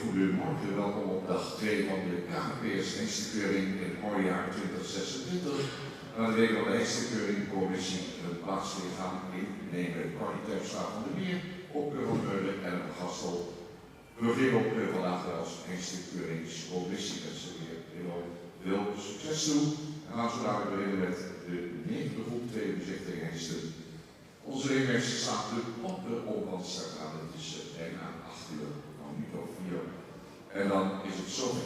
goedemorgen, welkom op dag 2 van de KNPS Hengstekeuring in het voorjaar 2026. Waar de week van de Hengstekeuring-commissie een plaatslichaam innemen. Corrie Terpstra van der Meer, op van Meulen en op Gastel. We beginnen op vandaag als Hengstekeuringscommissie. En ze weer heel veel succes toe. En laten we daarmee beginnen met de 9e groep, tweede bezichting Hengsten. Onze ringmeester staat de pompen op, want straks aan het is bijna 8 uur, nog niet over 4 uur. En dan is het zover.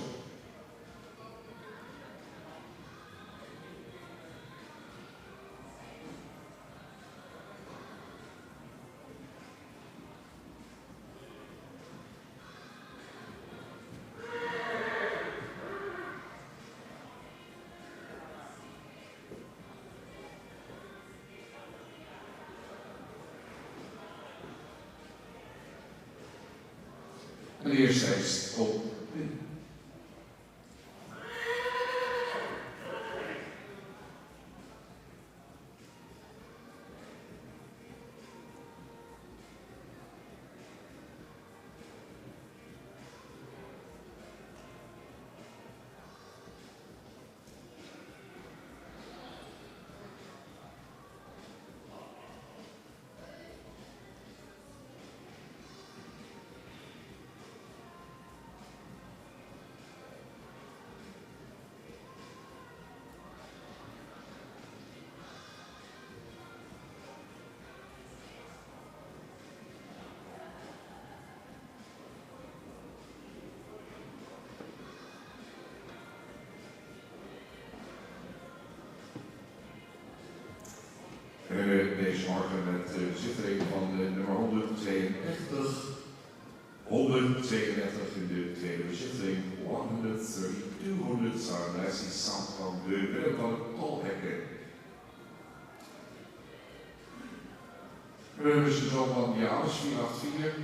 En de eerste is op. Deze morgen met de bezichtiging van de nummer 132. 132 in de tweede bezichtiging. 132 Sarnijsie Saint van de Willem van het Tolhekken. We hebben dus de zoon van Janus 484.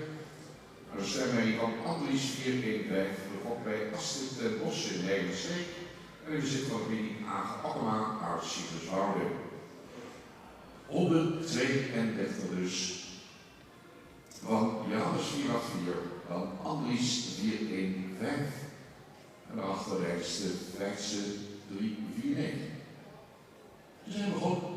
Een stemming van Andries 415. Bevat bij Astrid ten Bos in Nederlandsstreek. En in bezit van familie Aage Akkema uit Siegerswoude. 132 dus van Janus 484, van Andries 415 en daarachter rechts de Vijfse 349. We zijn begonnen.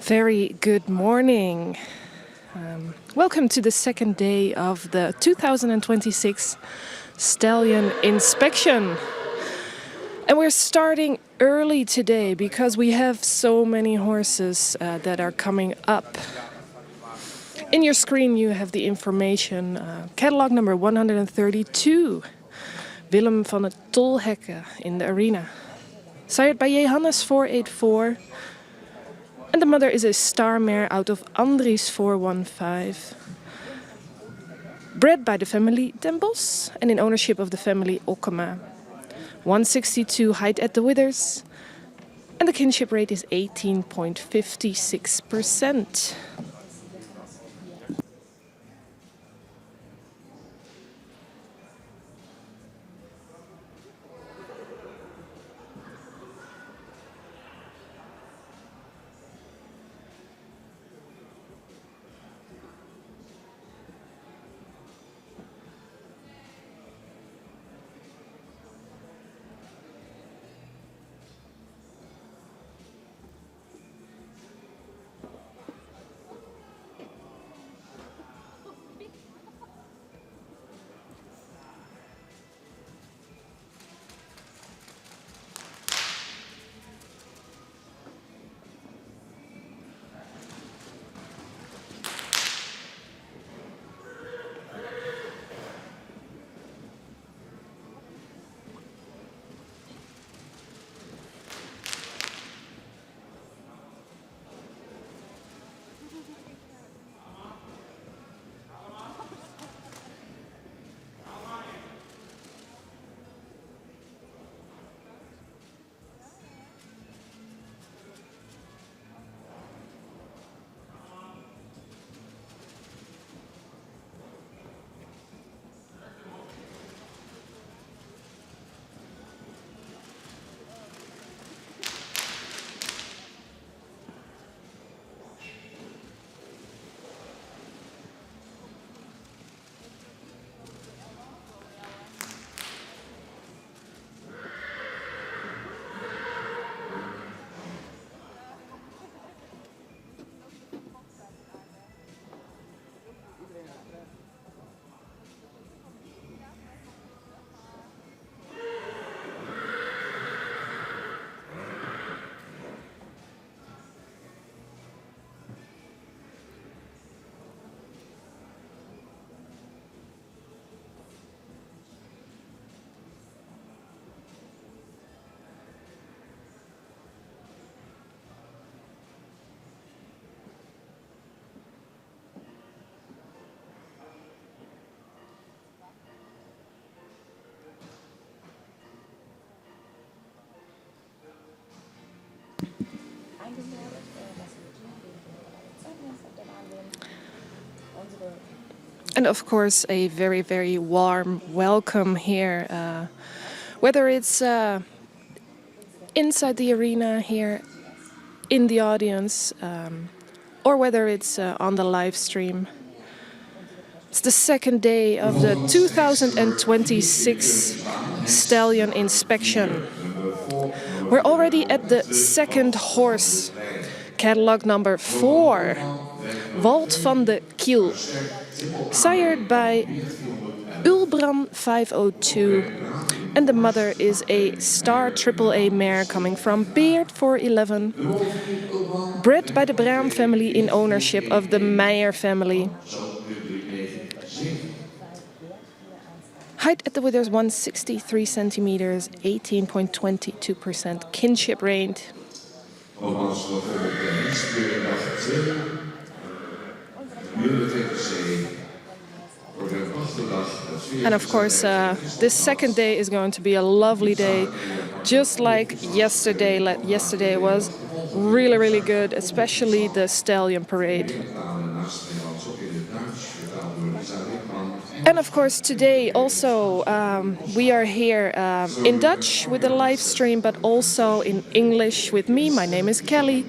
Very good morning. Welcome to the second day of the 2026 Stallion Inspection. And we're starting early today because we have so many horses that are coming up. In your screen you have the information. Catalog number 132. Willem van het Tolhekken in the arena. Sired by Johannes 484. And the mother is a star mare out of Andries 415. Bred by the family Den Bos and in ownership of the family Okkema. 162 height at the withers. And the kinship rate is 18.56%. And of course, a very, very warm welcome here. Whether it's inside the arena here in the audience, or whether it's on the live stream. It's the second day of the 2026 Stallion Inspection. We're already at the second horse, catalog number 4, Walt van de Kiel, sired by Ulbran 502, and the mother is a star AAA mare coming from Beard 411, bred by the Braam family in ownership of the Meijer family. Height at the withers 163 centimeters, 18.22% kinship rate. And of course, this second day is going to be a lovely day, just like yesterday. Yesterday was really, really good, especially the stallion parade. And of course, today also we are here in Dutch with the live stream, but also in English with me. My name is Kelly.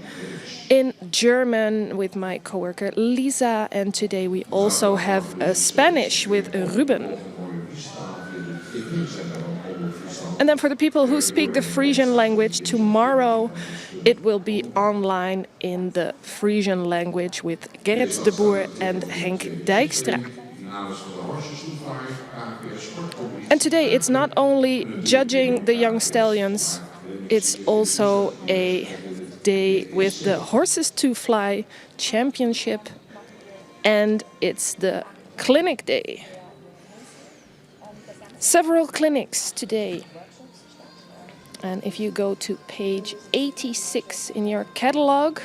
In German with my coworker Lisa, and today we also have Spanish with Ruben. And then for the people who speak the Frisian language, tomorrow it will be online in the Frisian language with Gerrit de Boer and Henk Dijkstra. And today it's not only judging the young stallions, it's also a day with the Horses to Fly Championship, and it's the clinic day. Several clinics today. And if you go to page 86 in your catalog,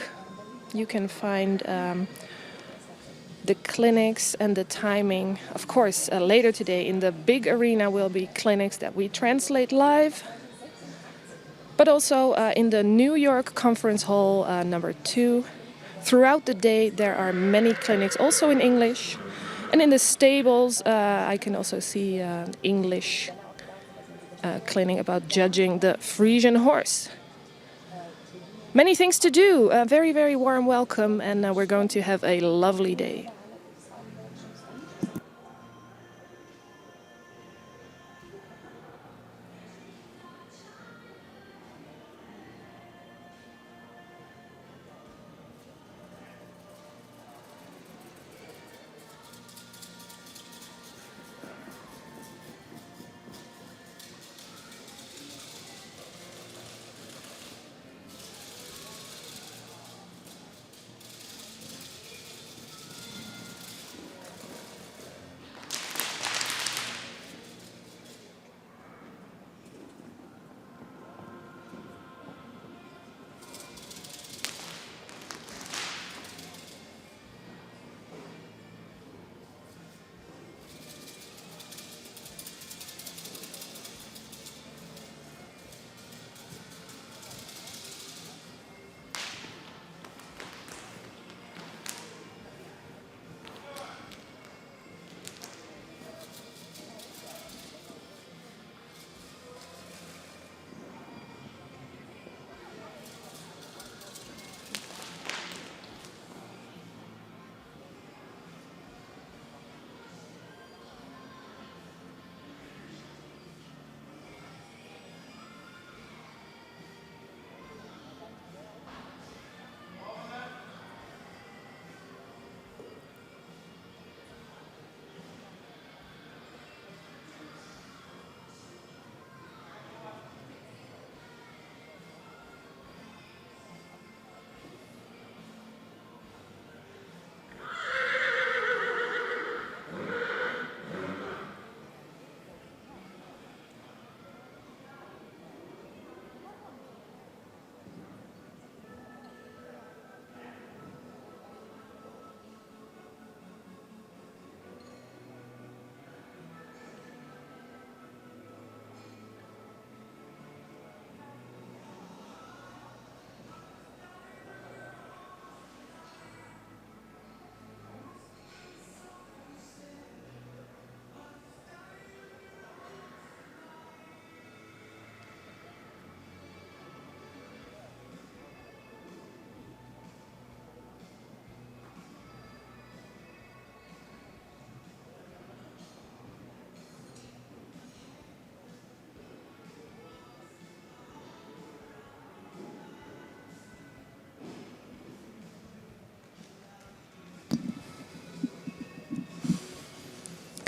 you can find the clinics and the timing. Of course, later today in the big arena will be clinics that we translate live. But also in the New York Conference Hall number 2. Throughout the day there are many clinics, also in English. And in the stables I can also see an English clinic about judging the Frisian horse. Many things to do, a very, very warm welcome, and we're going to have a lovely day.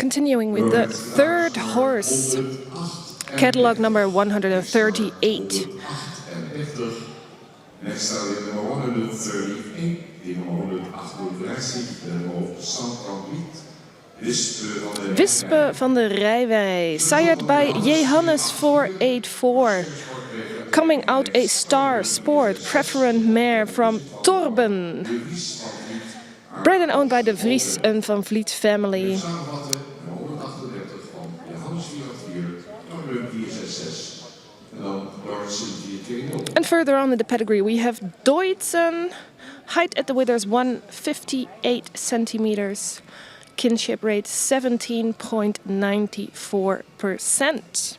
continuing with the third horse, catalog number 138. Next stallion number 138, die nummer 138, de nummer 138. Wispe van de Rijwij, sired by Johannes 484. Coming out a star sport preferent mare from Torben. Bred and owned by the Vries and Van Vliet family. And further on in the pedigree we have Deutzen, height at the withers 158 centimeters, kinship rate 17.94%.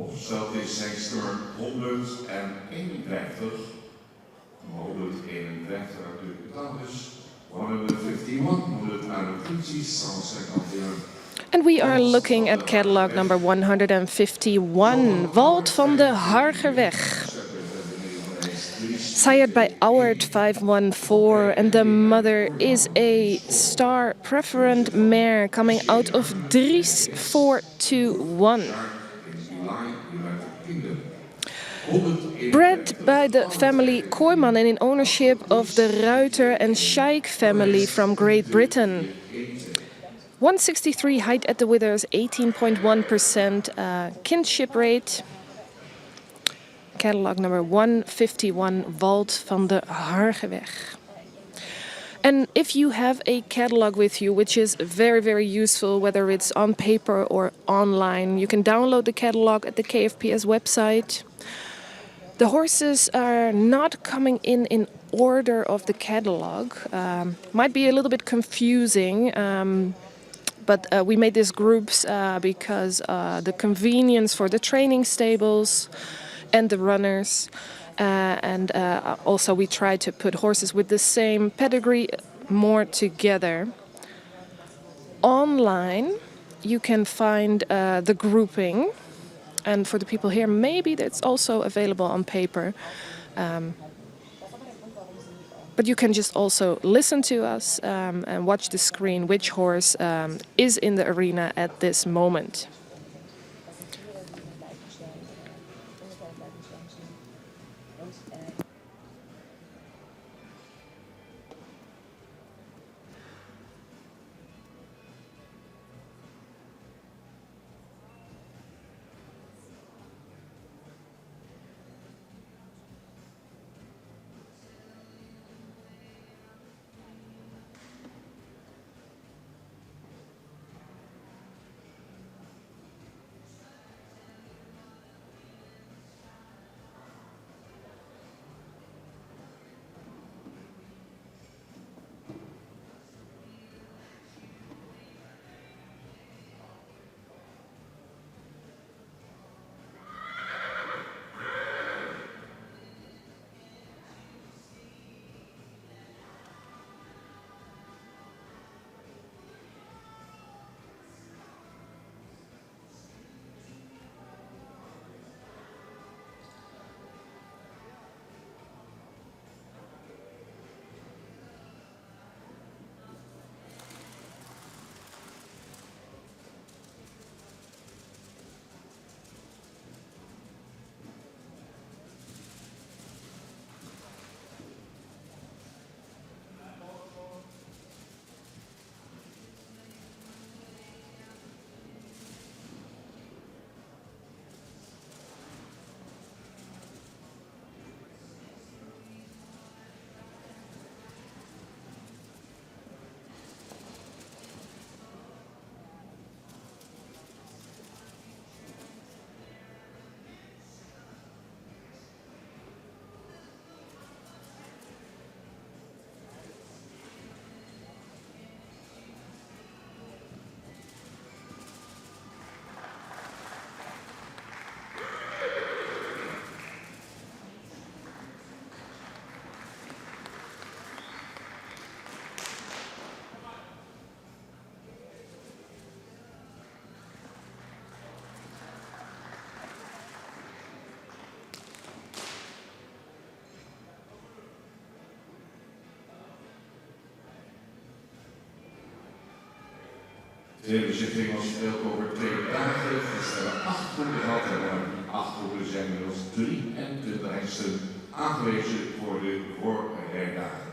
Opgesteld is zijn sturm 151. 151 natuurlijk betaald is. 151, 151, 151. And we are looking at catalog number 151, Wald van de Hargerweg. Sired by Auwert 514, and the mother is a star preferent mare coming out of Dries 421. Bred by the family Kooijman and in ownership of the Ruiter and Scheik family from Great Britain. 163 height at the withers, 18.1% kinship rate. Catalog number 151, Wald van de Hargerweg. And if you have a catalog with you, which is very, very useful, whether it's on paper or online, you can download the catalog at the KFPS website. The horses are not coming in order of the catalog. Might be a little bit confusing, but we made these groups because the convenience for the training stables and the runners, and also we try to put horses with the same pedigree more together. Online you can find the grouping, and for the people here maybe that's also available on paper, but you can just also listen to us and watch the screen which horse is in the arena at this moment. De bezitting was verdeeld over 2 dagen. We hebben 8 groepen gehad en die 8 groepen zijn inmiddels 23 hengsten aangewezen voor de voorrijdagen.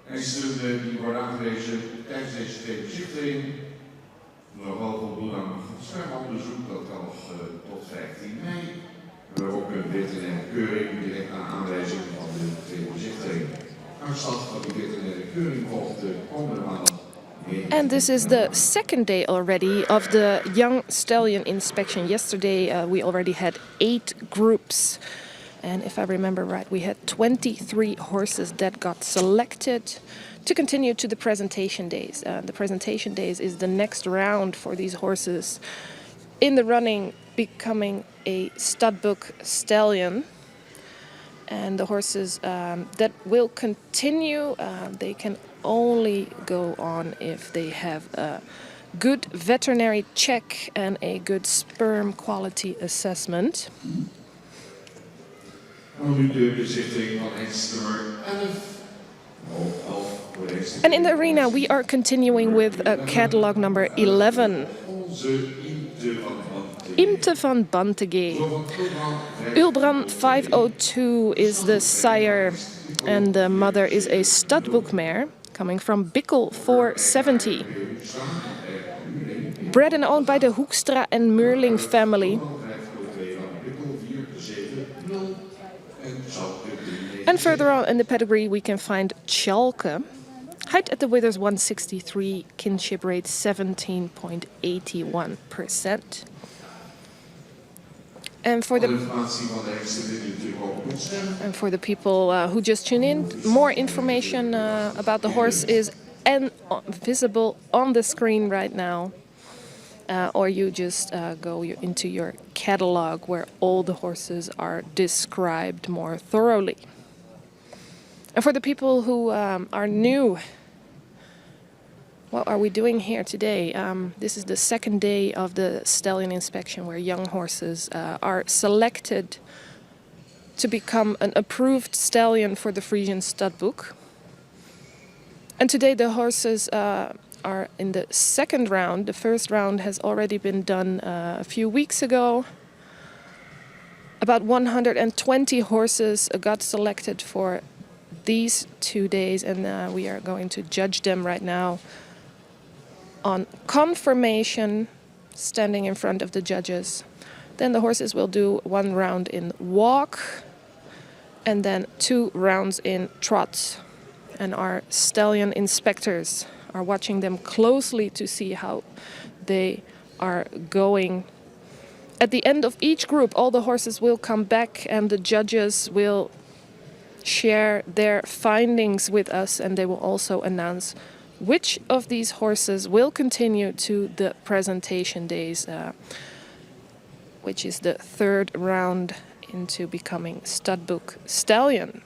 Hengsten die worden aangewezen tijdens deze 2 bezichtiging nogal voldoen aan een schermonderzoek, dat kan nog tot 15 mei. We hebben ook een veterinaire keuring direct na aanwijzing van de 2 bezichtigingen. And this is the second day already of the young stallion inspection. Yesterday we already had 8 groups, and if I remember right, we had 23 horses that got selected to continue to the presentation days. The presentation days is the next round for these horses in the running, becoming a studbook stallion. And the horses that will continue, they can only go on if they have a good veterinary check and a good sperm quality assessment. Nu de bezichtiging van hengst nummer 11. And in the arena, we are continuing with catalog number 11. Onze Imte van Bantege. Ulbran 502 is the sire, and the mother is a studbook mare coming from Bickel 470. Bred and owned by the Hoekstra and Meurling family. And further on in the pedigree, we can find Chalke. Height at the withers 163, kinship rate 17.81%. And for the people who just tune in, more information about the horse is visible on the screen right now. Or you just go into your catalog where all the horses are described more thoroughly. And for the people who are new, what are we doing here today? This is the second day of the stallion inspection where young horses are selected to become an approved stallion for the Frisian Studbook. And today the horses are in the second round. The first round has already been done a few weeks ago. About 120 horses got selected for these 2 days, and we are going to judge them right now on confirmation, standing in front of the judges. Then the horses will do 1 round in walk and then 2 rounds in trot. And our stallion inspectors are watching them closely to see how they are going. At the end of each group, all the horses will come back and the judges will share their findings with us, and they will also announce which of these horses will continue to the presentation days, which is the 3rd round into becoming Studbook stallion.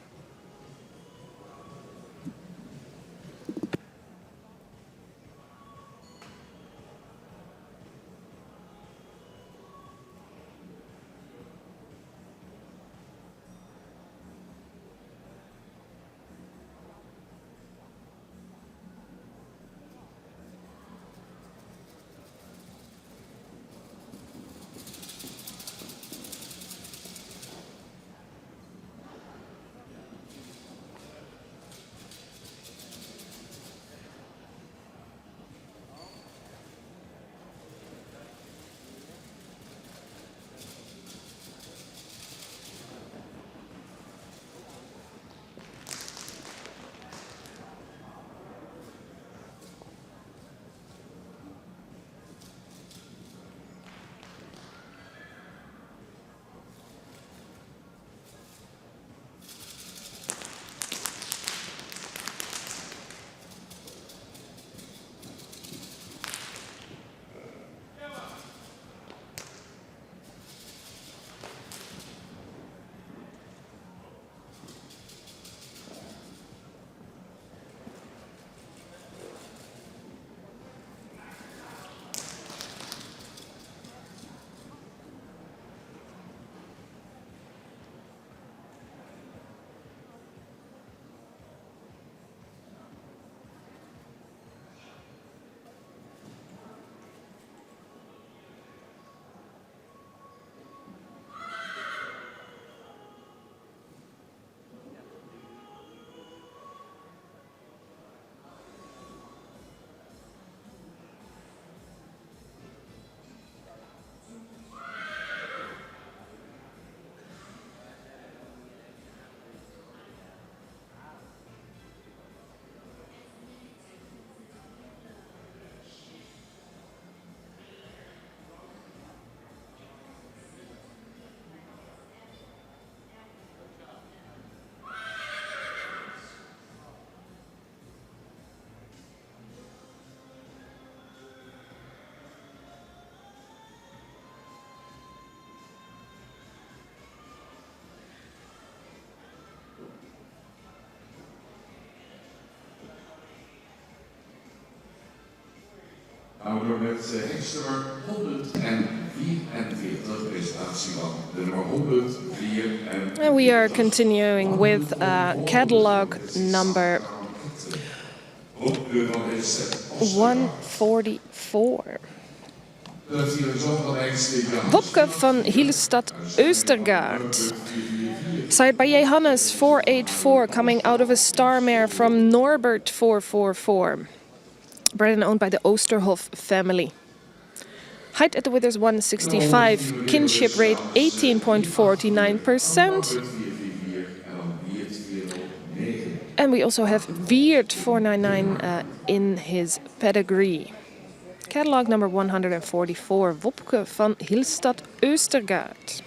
Houden we met heksenummer 144, presentatie van de nummer 104. And we are continuing with catalog number 144. Wopke van Hielestad Oostergaard. Sired by Johannes 484, coming out of a star mare from Norbert 444. Bred and owned by the Oosterhof family. Height at the withers 165, kinship rate 18.49%. And we also have Weert 499 in his pedigree. Catalog number 144, Wopke van Hielestad Oostergaard.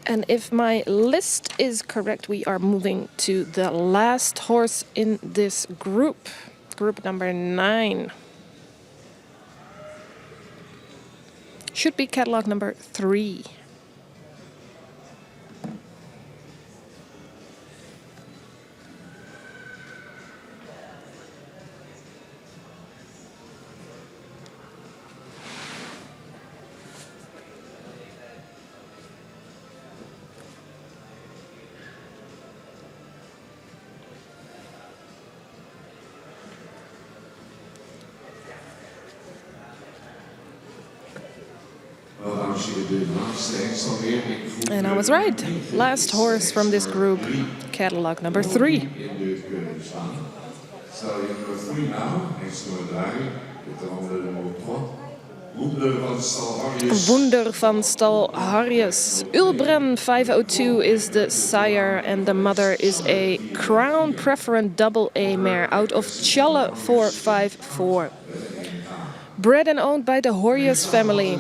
And if my list is correct, we are moving to the last horse in this group, group number 9. Should be catalog number 3. als je de laatste hengst alweer in voert. And I was right. Last horse from this group, catalog number 3. In de keuring staan. Stallion number 3 now, hengst nummer 3, de trouwende nummer 3. Wunder van stal Harrius. Wunder van stal Harrius. Ulbren 502 is the sire and the mother is a Crown Preferent Double A mare out of Tjalle 454. Bred and owned by the Horrius family.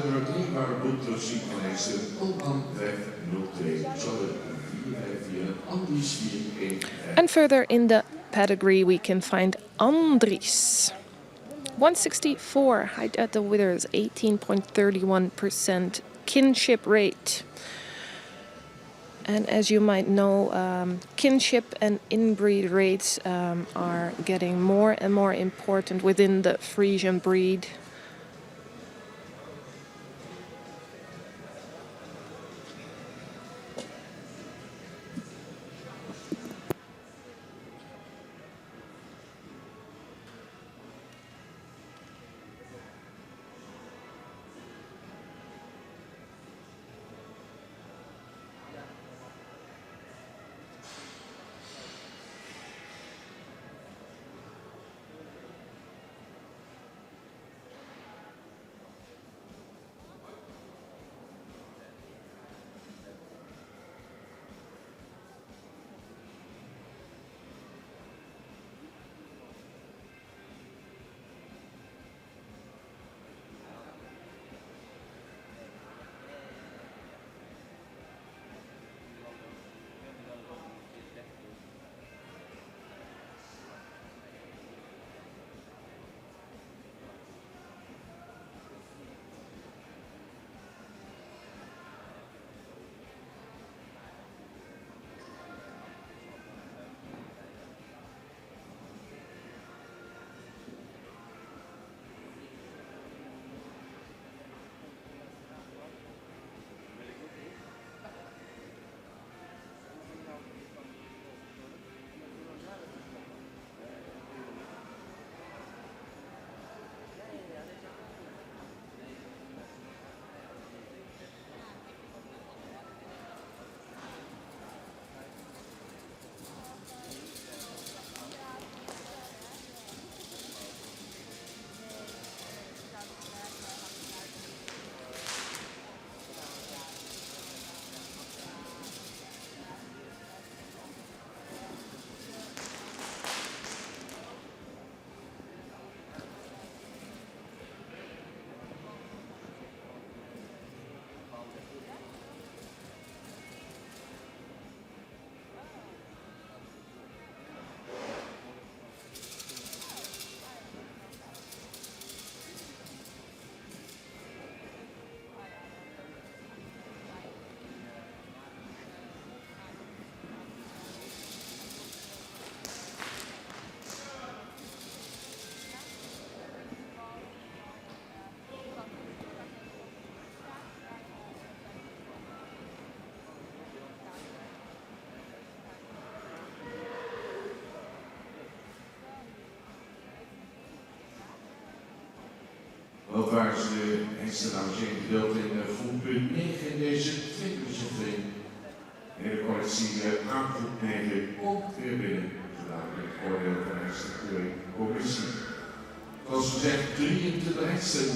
And further in the pedigree we can find Andries. 164, height at the withers, 18.31% kinship rate. And as you might know, kinship and inbreed rates are getting more and more important within the Frisian breed. Weliswaar is de hengsten dames en heren gedeeld in groep 9 in deze tweede bezetting. In de collectie aangroep 9 ook weer binnen. Vandaag het oordeel van de hengstenkeuring commissie. Zoals gezegd, 23 hengsten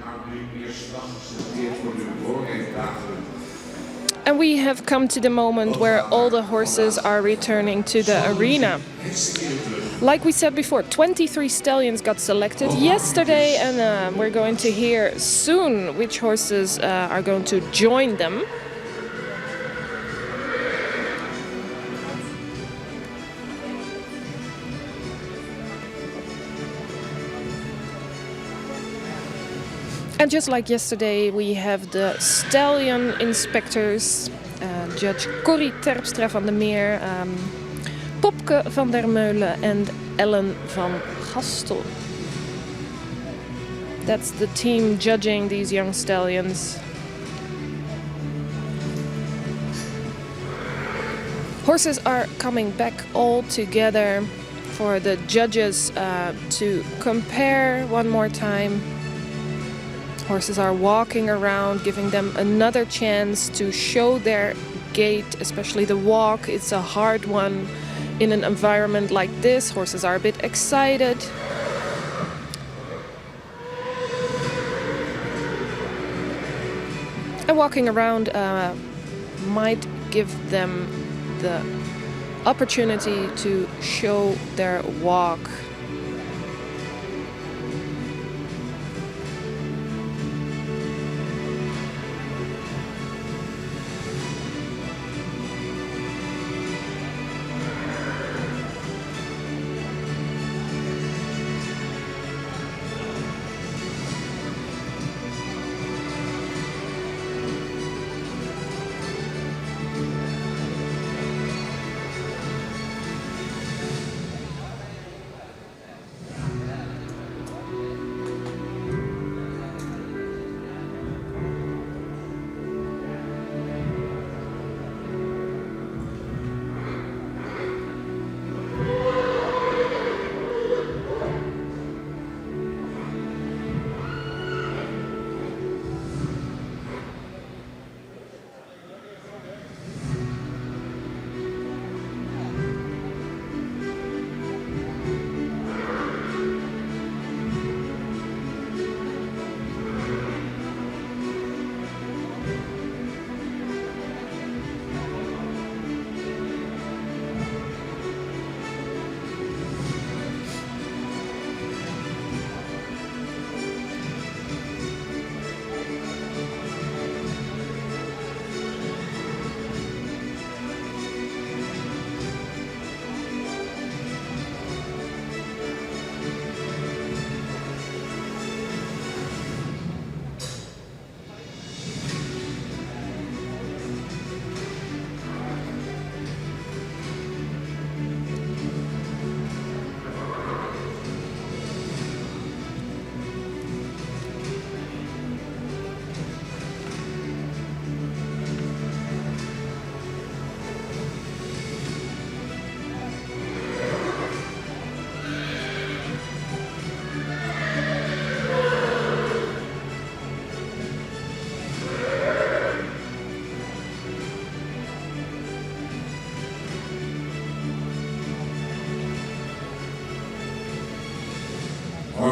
aan de eerste dag geselecteerd voor de voorrijdagen. And we have come to the moment where all the horses are returning to the arena. Like we said before, 23 stallions got selected yesterday, and we're going to hear soon which horses are going to join them. And just like yesterday, we have the stallion inspectors, Judge Corrie Terpstra van der Meer, Popke van der Meulen and Ellen van Gastel. That's the team judging these young stallions. Horses are coming back all together for the judges to compare one more time. Horses are walking around, giving them another chance to show their gait, especially the walk. It's a hard one in an environment like this. Horses are a bit excited. And walking around might give them the opportunity to show their walk.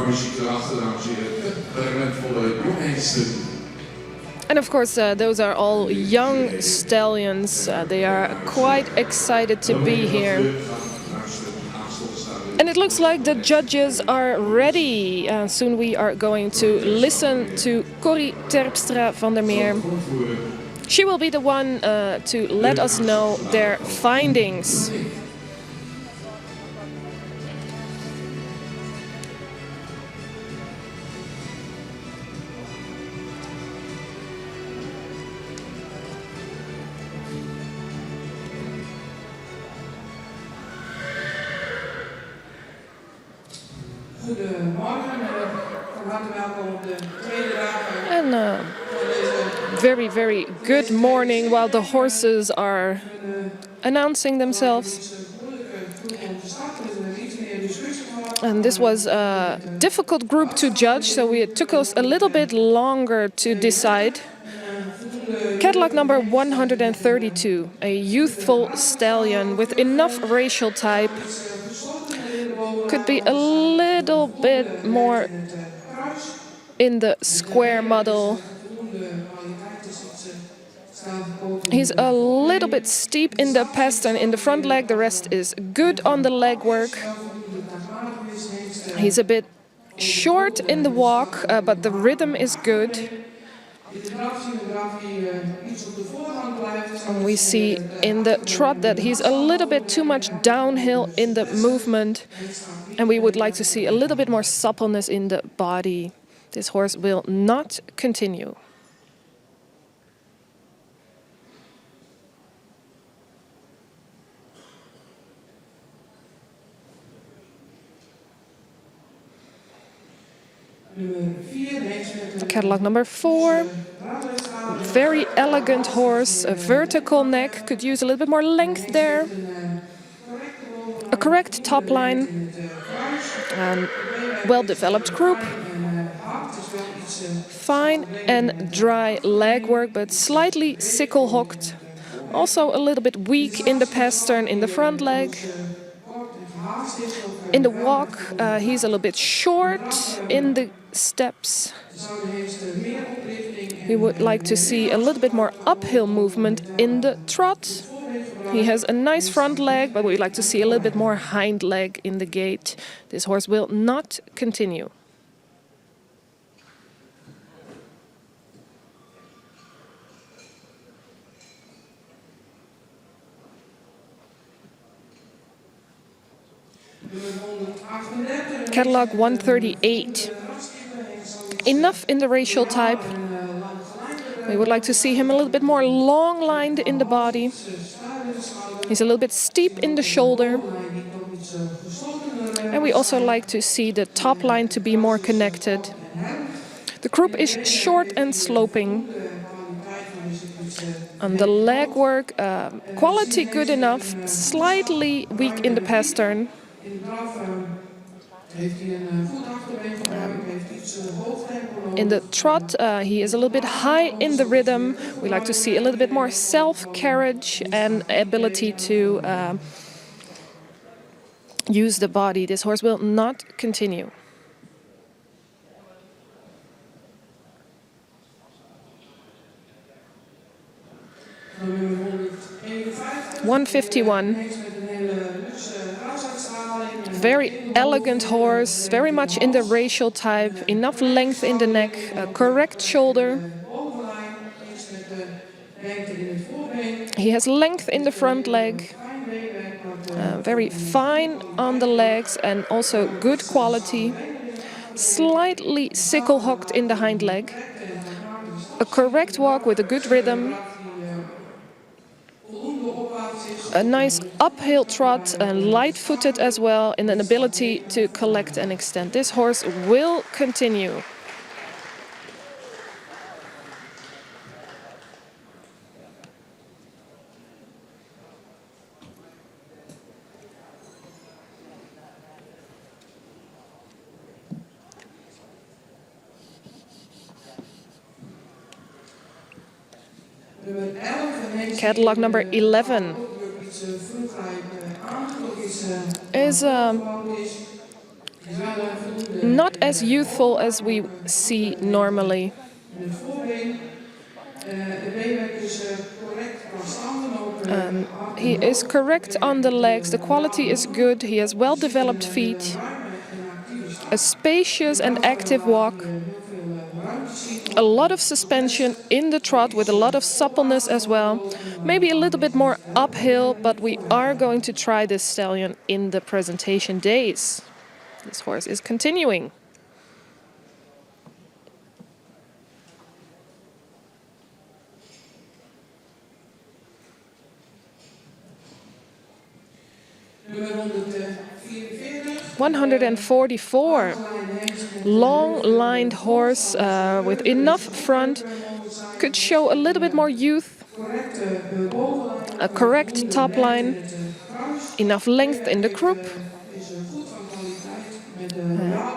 Muziek erachter, dames en heren. Talentvolle jongheesten. And of course, those are all young stallions. They are quite excited to be here. And it looks like the judges are ready. Soon we are going to listen to Corrie Terpstra van der Meer. She will be the one to let us know their findings. And very, very good morning while the horses are announcing themselves. And this was a difficult group to judge, so it took us a little bit longer to decide. Catalog number 132, a youthful stallion with enough racial type. Could be a little bit more in the square model. He's a little bit steep in the pastern in the front leg, the rest is good on the leg work. He's a bit short in the walk, but the rhythm is good. And we see in the trot that he's a little bit too much downhill in the movement, and we would like to see a little bit more suppleness in the body. This horse will not continue. Catalog number 4. Very elegant horse, a vertical neck, could use a little bit more length there. A correct top line, well-developed croup. Fine and dry leg work, but slightly sickle hooked. Also a little bit weak in the pastern in the front leg. In the walk, he's a little bit short in the steps. We would like to see a little bit more uphill movement in the trot. He has a nice front leg, but we'd like to see a little bit more hind leg in the gait. This horse will not continue. Catalog 138. Enough in the racial type. We would like to see him a little bit more long-lined in the body. He's a little bit steep in the shoulder. And we also like to see the top line to be more connected. The croup is short and sloping. On the leg work, quality good enough, slightly weak in the pastern. In the trot, he is a little bit high in the rhythm. We like to see a little bit more self-carriage and ability to use the body. This horse will not continue. (151). Very elegant horse, very much in the racial type, enough length in the neck, a correct shoulder. He has length in the front leg, very fine on the legs and also good quality. Slightly sickle hooked in the hind leg. A correct walk with a good rhythm. A nice uphill trot, and light-footed as well, in an ability to collect and extend. This horse will continue. Catalog number 11 is not as youthful as we see normally. He is correct on the legs, the quality is good, he has well-developed feet, a spacious and active walk. A lot of suspension in the trot with a lot of suppleness as well. Maybe a little bit more uphill, but we are going to try this stallion in the presentation days. This horse is continuing. (144). Long-lined horse with enough front. Could show a little bit more youth. A correct top line. Enough length in the croup.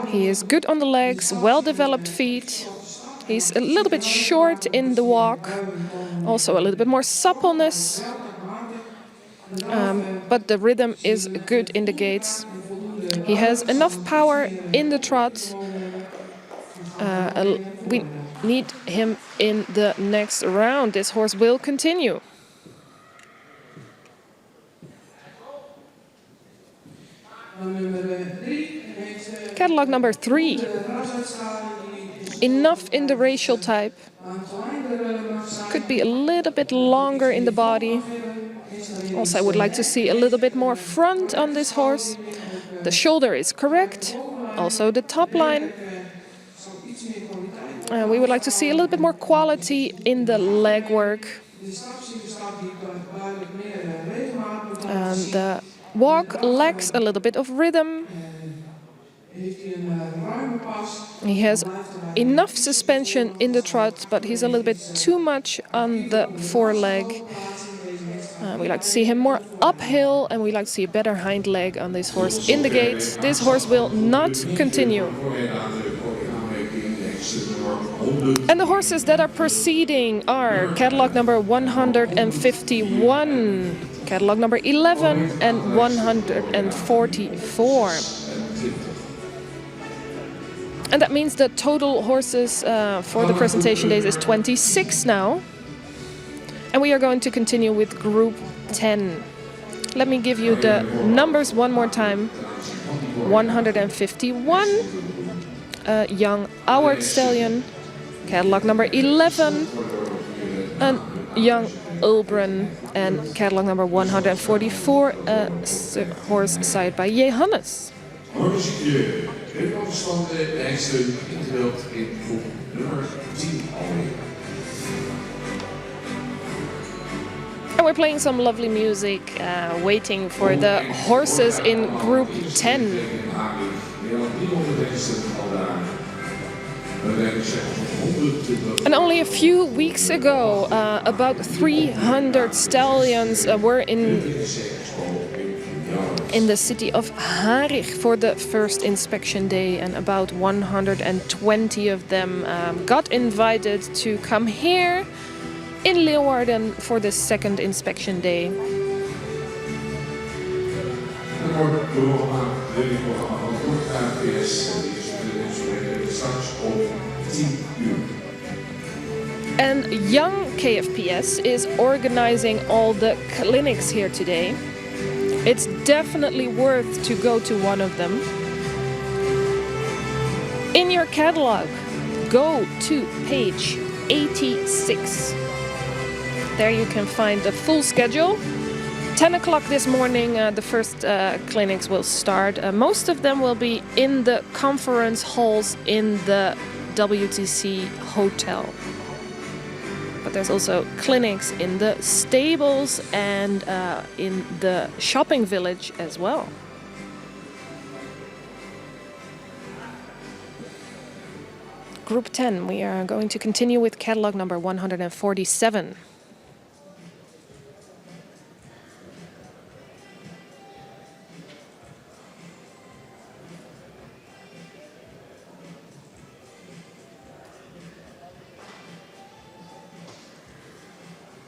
He is good on the legs, well-developed feet. He's a little bit short in the walk. Also a little bit more suppleness. But the rhythm is good in the gaits. He has enough power in the trot. We need him in the next round. This horse will continue. Catalog number 3. Enough in the racial type. Could be a little bit longer in the body. Also, I would like to see a little bit more front on this horse. The shoulder is correct. Also the top line. We would like to see a little bit more quality in the leg work. The walk lacks a little bit of rhythm. He has enough suspension in the trot, but he's a little bit too much on the foreleg. We like to see him more uphill, and we like to see a better hind leg on this horse in the gate. This horse will not continue. And the horses that are proceeding are catalog number 151, catalog number 11, and 144. And that means the total horses for the presentation days is 26 now. And we are going to continue with Group 10. Let me give you the numbers one more time. 151, young Award Stallion. Catalog number 11, a young Ulbran. And catalog number 144, a horse side by Johannes. And we're playing some lovely music, waiting for the horses in Group 10. And only a few weeks ago, about 300 stallions were in the city of Harig for the first inspection day, and about 120 of them got invited to come here in Leeuwarden for the second inspection day. And young KFPS is organizing all the clinics here today. It's definitely worth to go to one of them. In your catalog, go to page 86. There you can find the full schedule. 10 o'clock this morning, the first clinics will start. Most of them will be in the conference halls in the WTC hotel. But there's also clinics in the stables and in the shopping village as well. Group 10, we are going to continue with catalog number 147.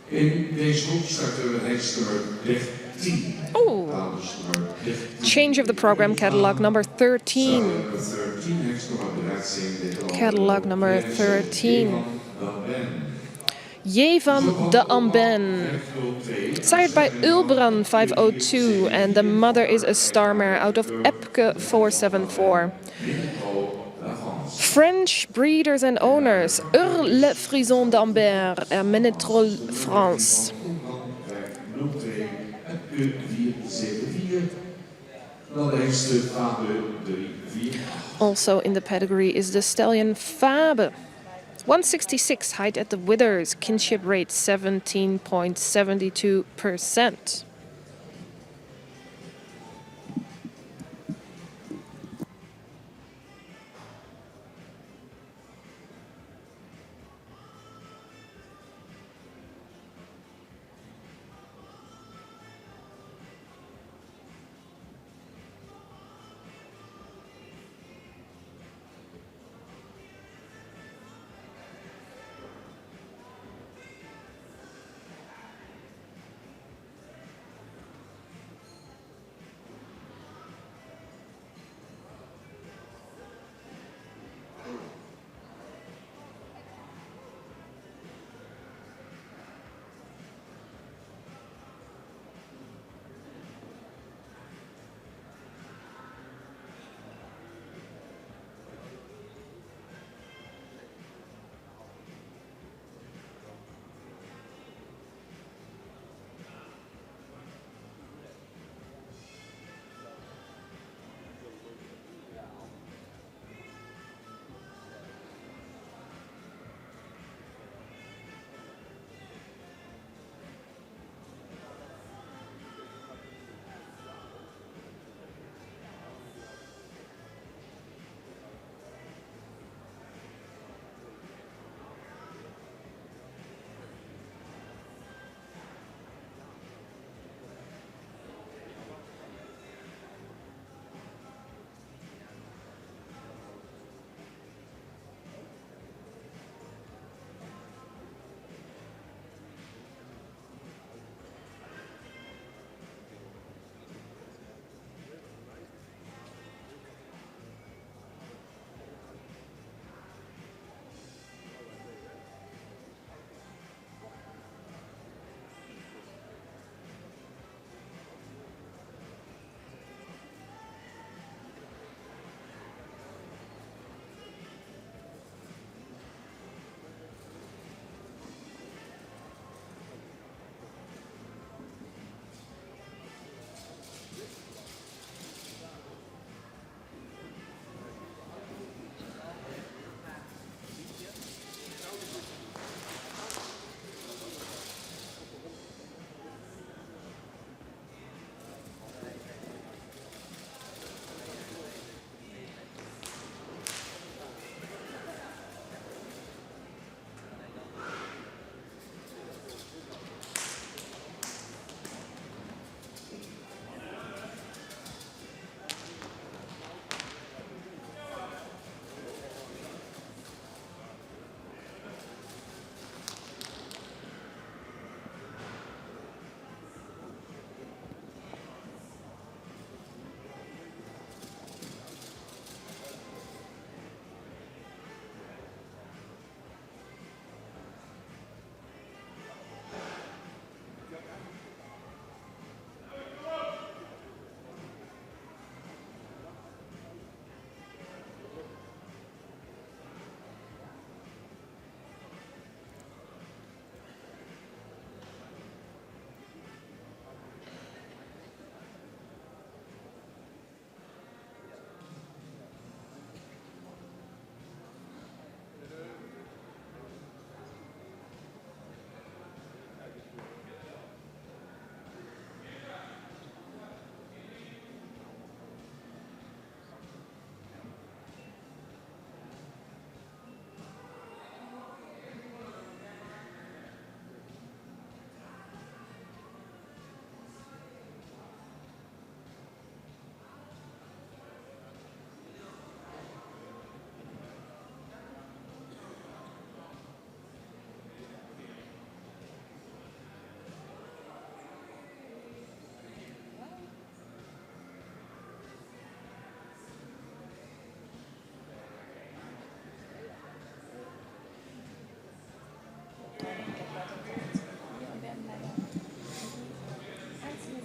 In deze groep starten we hekster 13. Oh, change of the program, catalog number 13. Catalog number 13. Jevan de Amben. Sired by Ulbran 502, and the mother is a star mare out of Epke 474. French breeders and owners, Le Frison d'Ambert, Ménétrol France. Also in the pedigree is the stallion Fabe. 166 height at the withers, kinship rate 17.72%.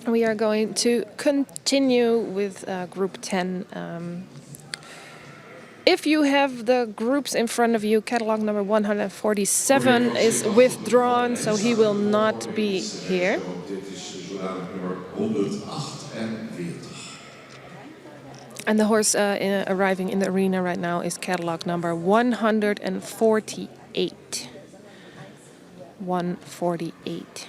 We are going to continue with Group 10. If you have the groups in front of you, catalog number 147 is withdrawn, so he will not be here. Dit is zodanig nummer 148. And the horse arriving in the arena right now is catalog number 148. 148.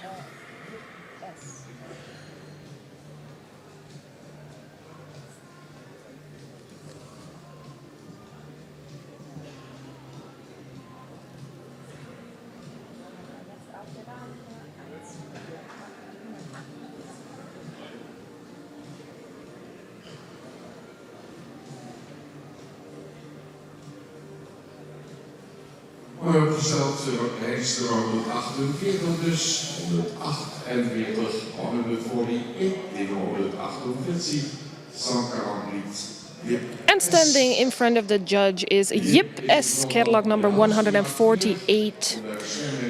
Gesteld rijster 148, dus 148, 148, 148, 148. And standing in front of the judge is Yip S, catalog number 148,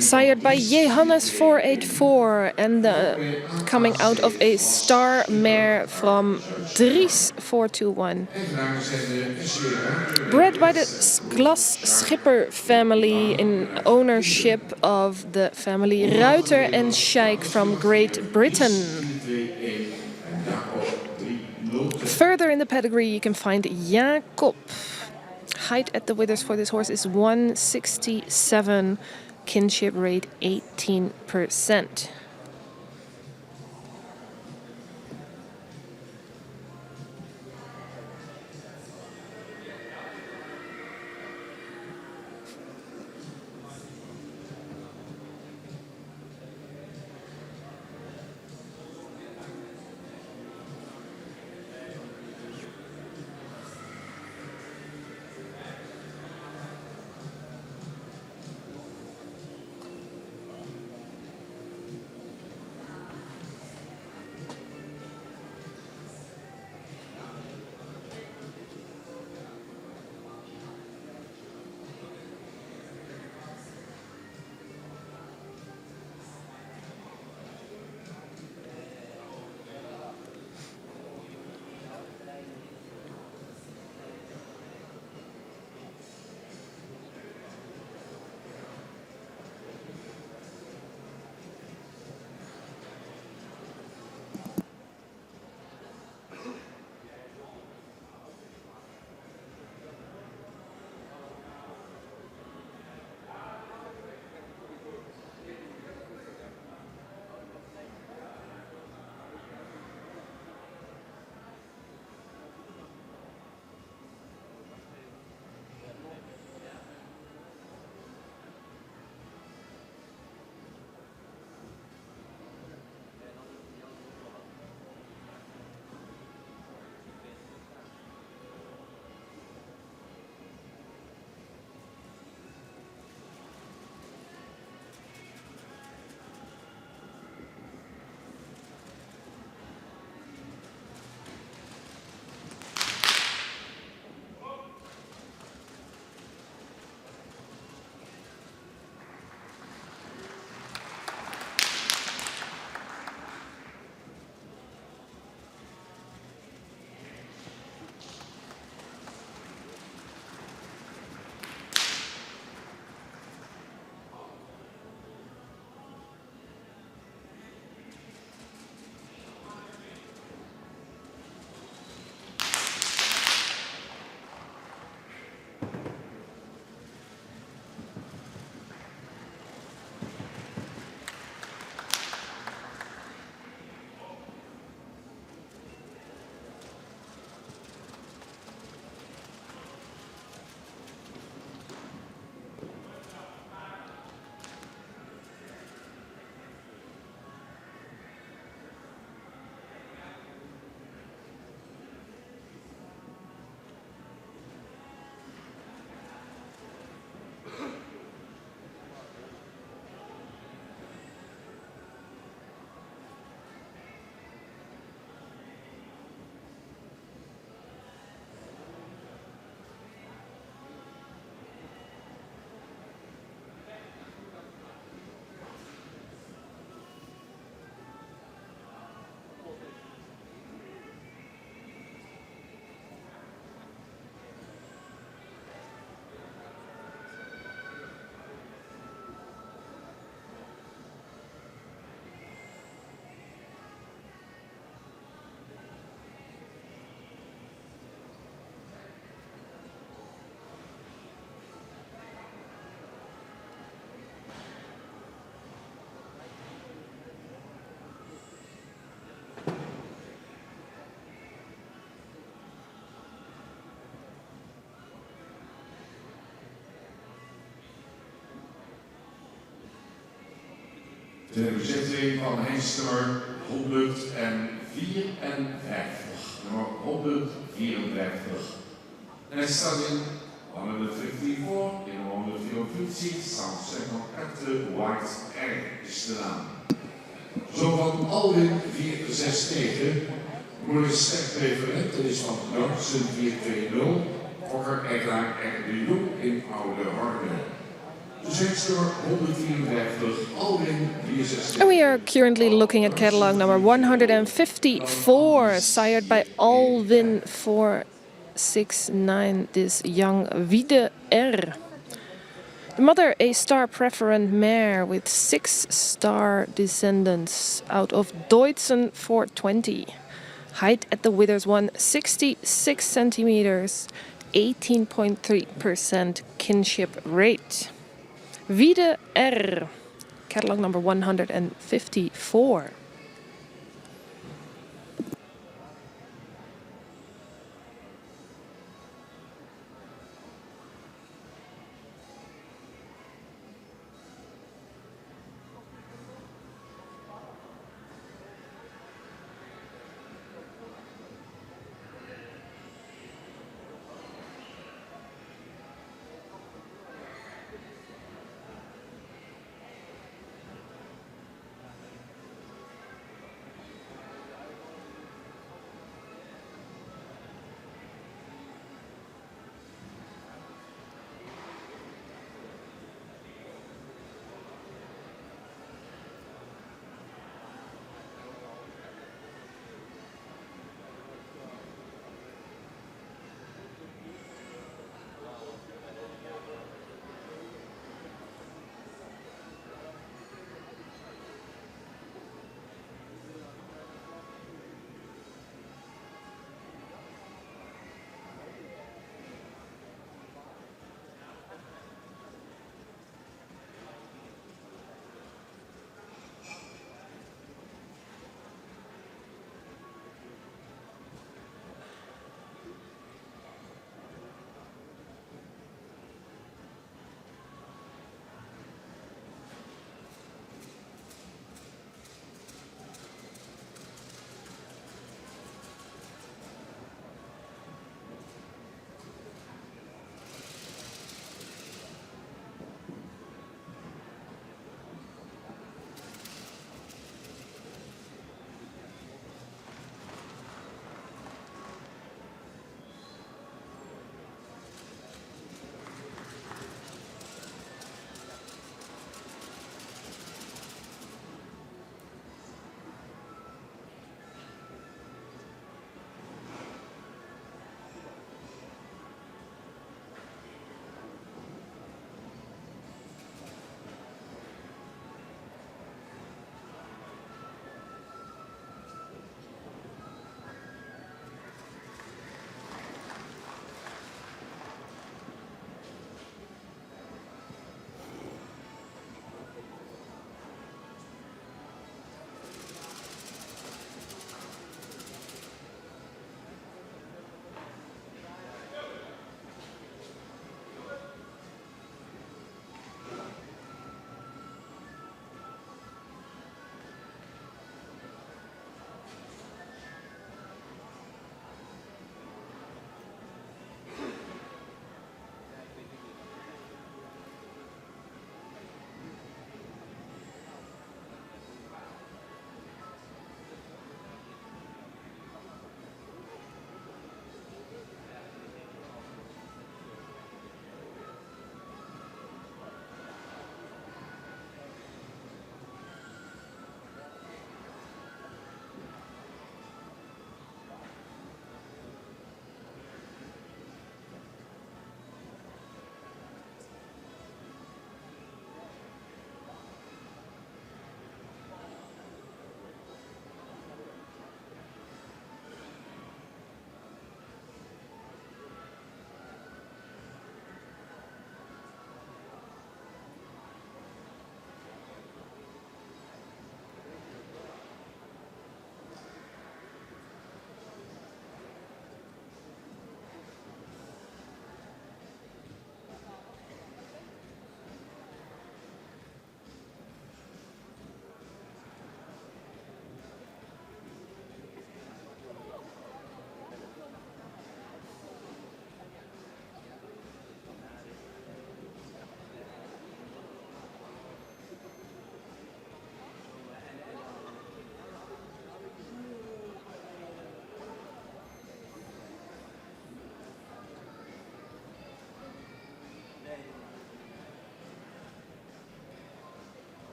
sired by Johannes 484, and coming out of a star mare from Dries 421. Bred by the Glas Schipper family in ownership of the family Ruiter and Scheik from Great Britain. Further in the pedigree, you can find Jacob. Height at the withers for this horse is 167, kinship rate 18%. De bezetting van Hengster 154. Nummer 154. Next stallion 154 in 154, 154 White R is de naam. Zo van Alwin 469, Mooie Sterkleverend, dat is van Jansen 420, Fokker Eglaar R. de Jong in Oude Harde. Dus Hengster 154, Alwin 469. And we are currently looking at catalog number 154, sired by Alwin 469, this young Wiede R. The mother, a star preferent mare with 6 star descendants out of Deutzen 420. Height at the withers 166 centimeters, 18.3% kinship rate. Wiede R, catalog number 154.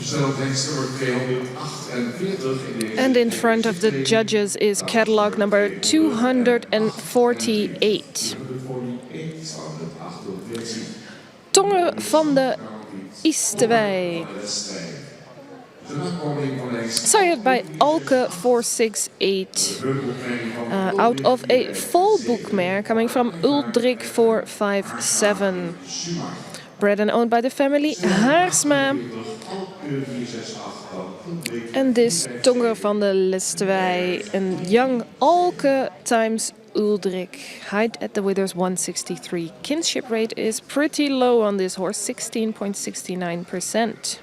Besteld hengst nummer 248 in deze... And in front of the judges is catalog number 248. Tongen van de Istewei. Sired by Alke 468. Out of a full book mare coming from Uldrik 457. Bred and owned by the family Haarsma. And this Tonger van de Lestewei, a young Alke times Uldrik. Height at the withers 163. Kinship rate is pretty low on this horse, 16.69%.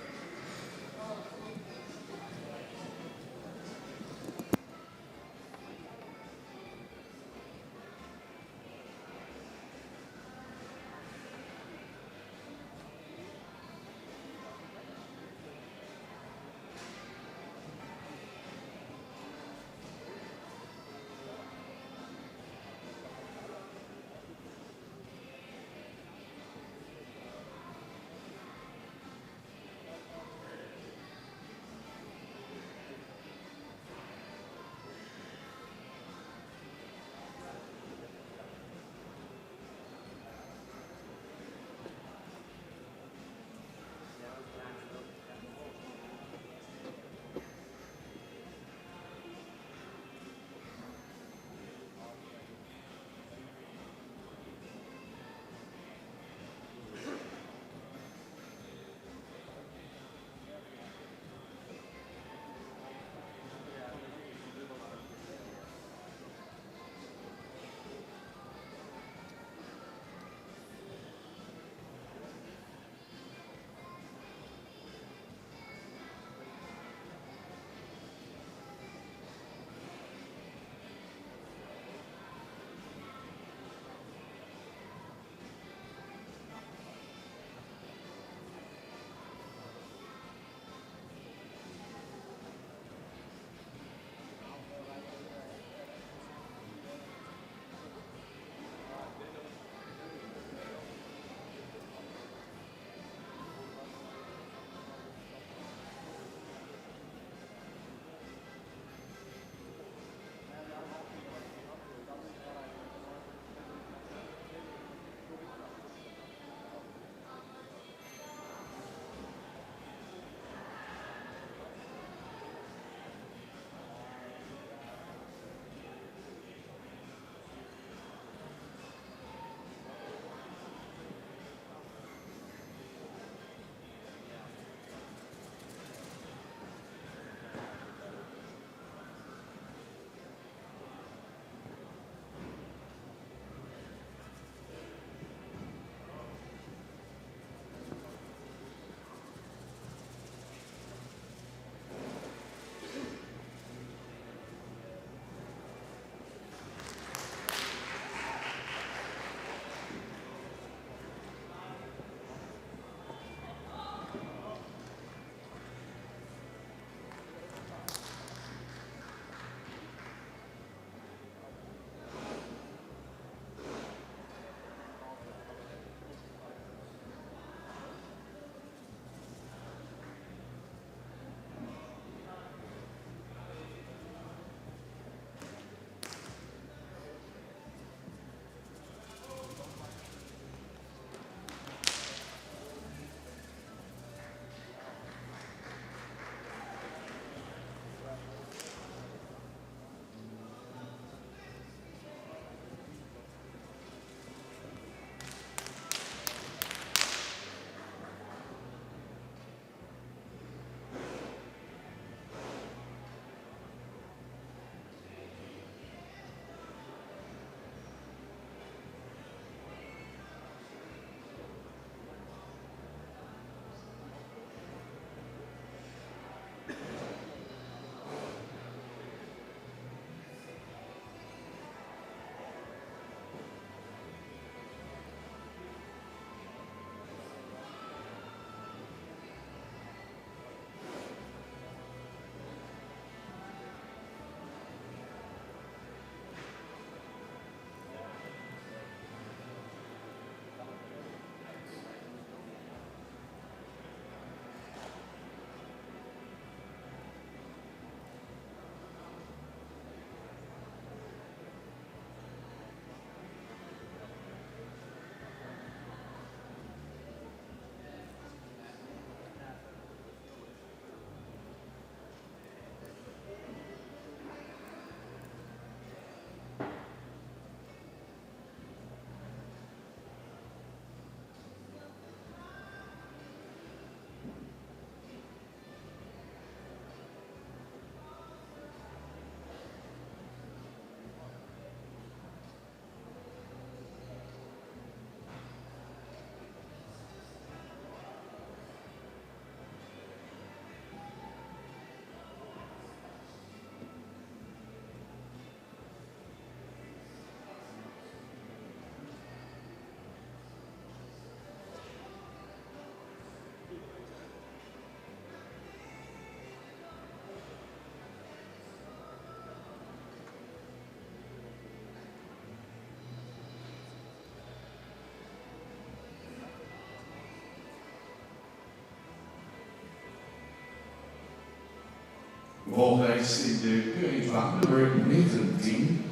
Vervolgens in de keuringsbaan nummer 19.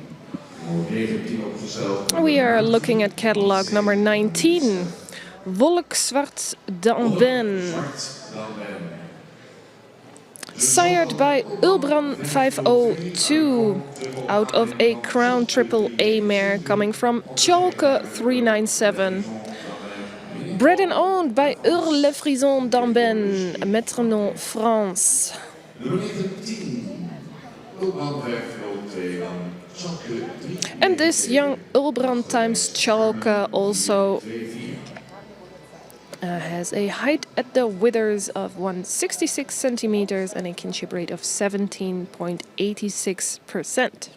Nummer 19 opgesteld. We are looking at catalog number 19. Volkswaard Danben. Sired by Ulbran 502 out of a Crown Triple A mare coming from Chalke 397. Bred and owned by Le Frison d'Amben, Metrenon France. And this young Ulbran times Chalke also has a height at the withers of 166 centimeters and a kinship rate of 17.86%.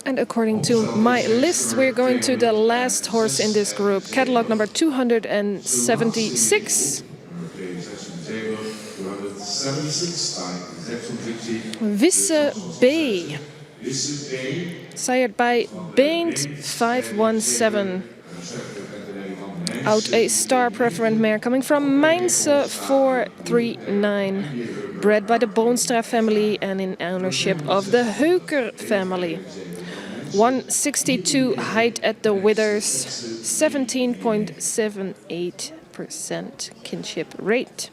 And according to my list, we're going to the last horse in this group, catalog number 276. Wisse B, sired by Baint 517. Out a star preferent mare coming from Mainz 439. Bred by the Boonstra family and in ownership of the Heuker family. 162 height at the withers, 17.78% kinship rate.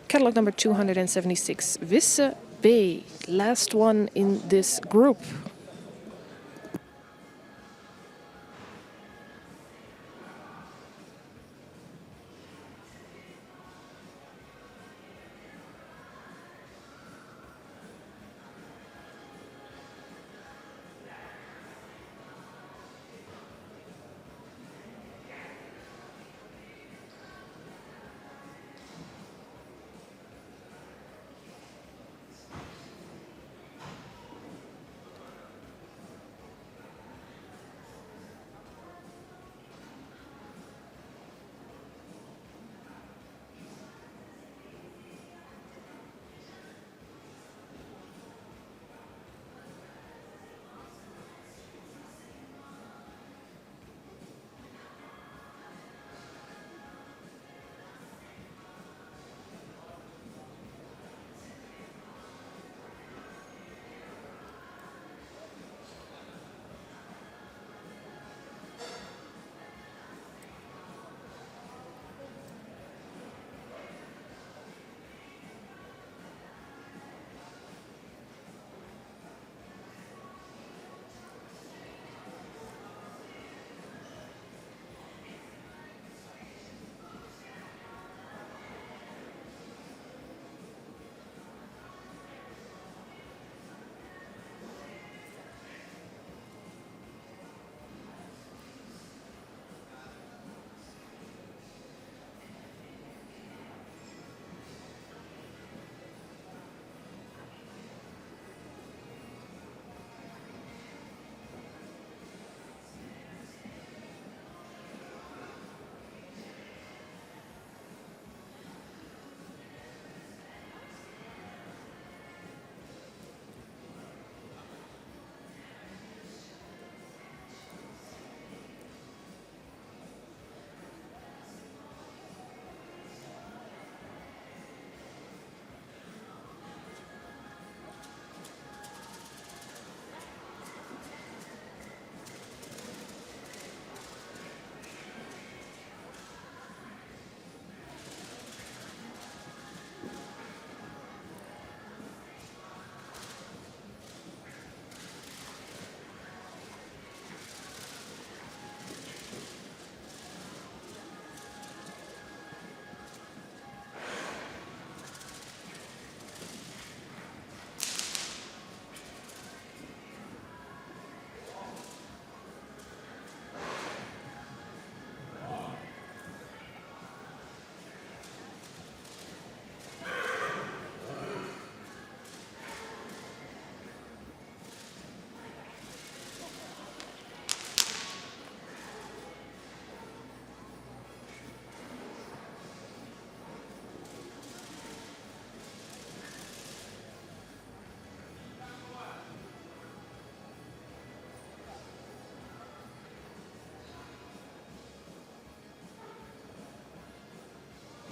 Catalog number 276, Wisse B, last one in this group.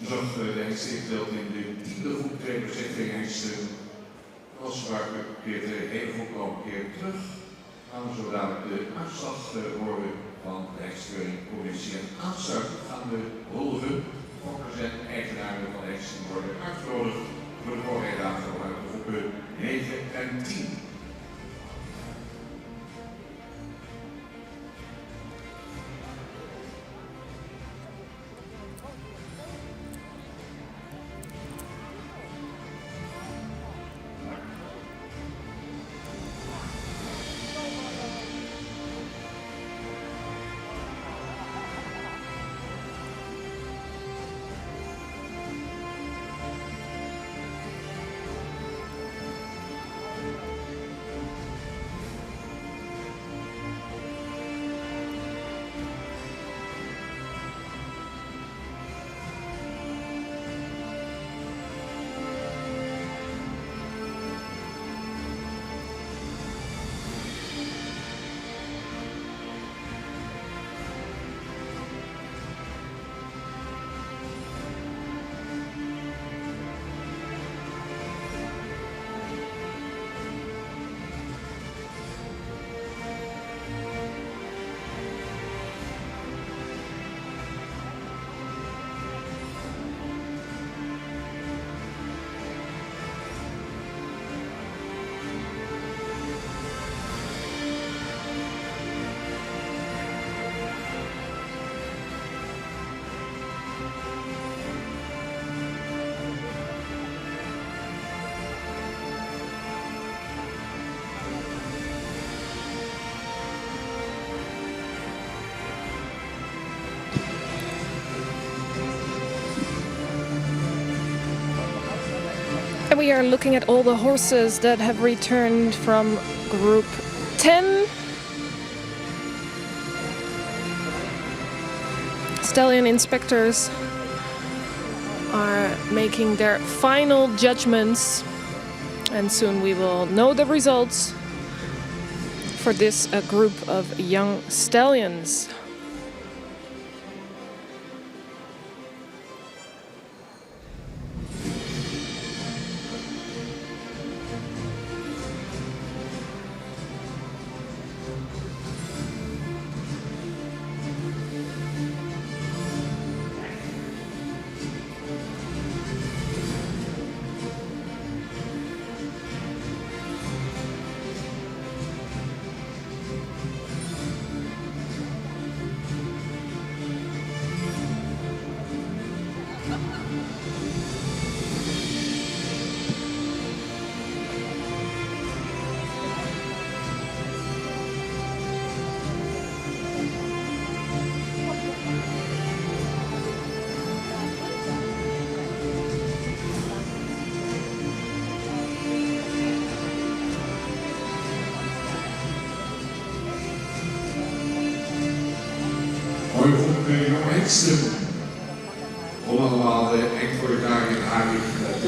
Nog de hengst deelt in de tiende groep 2% hengsten. Als Warburg keert de hele groep al een keer terug. Gaan we zo dadelijk de uitslag horen van de hengstkeuringcommissie. En aansluitend gaan de huldigen, fokkers en eigenaren van de hengsten worden uitgenodigd voor de voorrijdagen uit de groepen 9 en 10. And we are looking at all the horses that have returned from Group 10. Stallion inspectors are making their final judgments, and soon we will know the results for this group of young stallions. Mooi gevonden bij jonge heksten. Allemaal eng voor elkaar in Haarlem.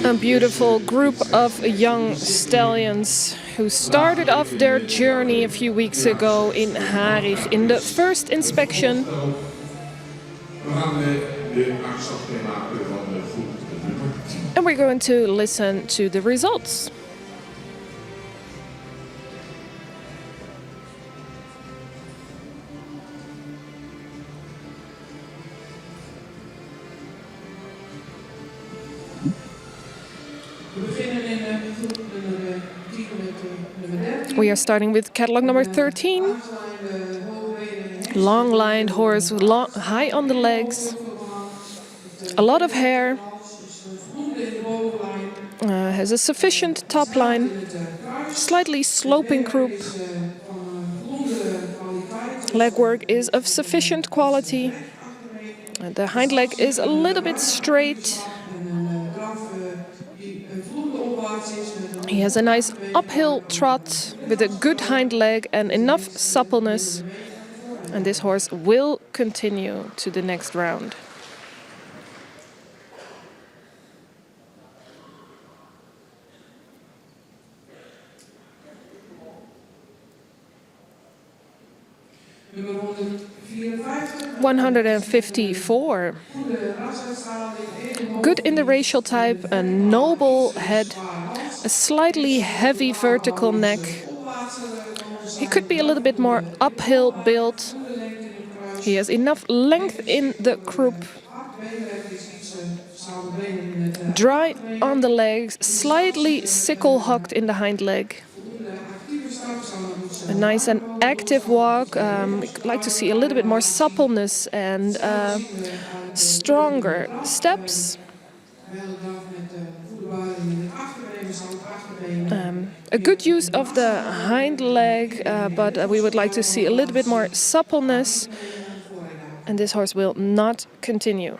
A beautiful group of young stallions who started off their journey a few weeks ago in Harig in the first inspection. We gaan de uitslag maken van de groep nummer 10. And we're going to listen to the results. We are starting with catalog number 13. Long-lined horse, high on the legs, a lot of hair, has a sufficient top line, slightly sloping croup. Legwork is of sufficient quality. The hind leg is a little bit straight. He has a nice uphill trot with a good hind leg and enough suppleness. And this horse will continue to the next round. Nummer 154. 154. Good in the racial type, a noble head, a slightly heavy vertical neck. He could be a little bit more uphill built. He has enough length in the croup. Dry on the legs, slightly sickle-hocked in the hind leg. A nice and active walk. We'd like to see a little bit more suppleness and stronger steps. A good use of the hind leg, but we would like to see a little bit more suppleness. And this horse will not continue.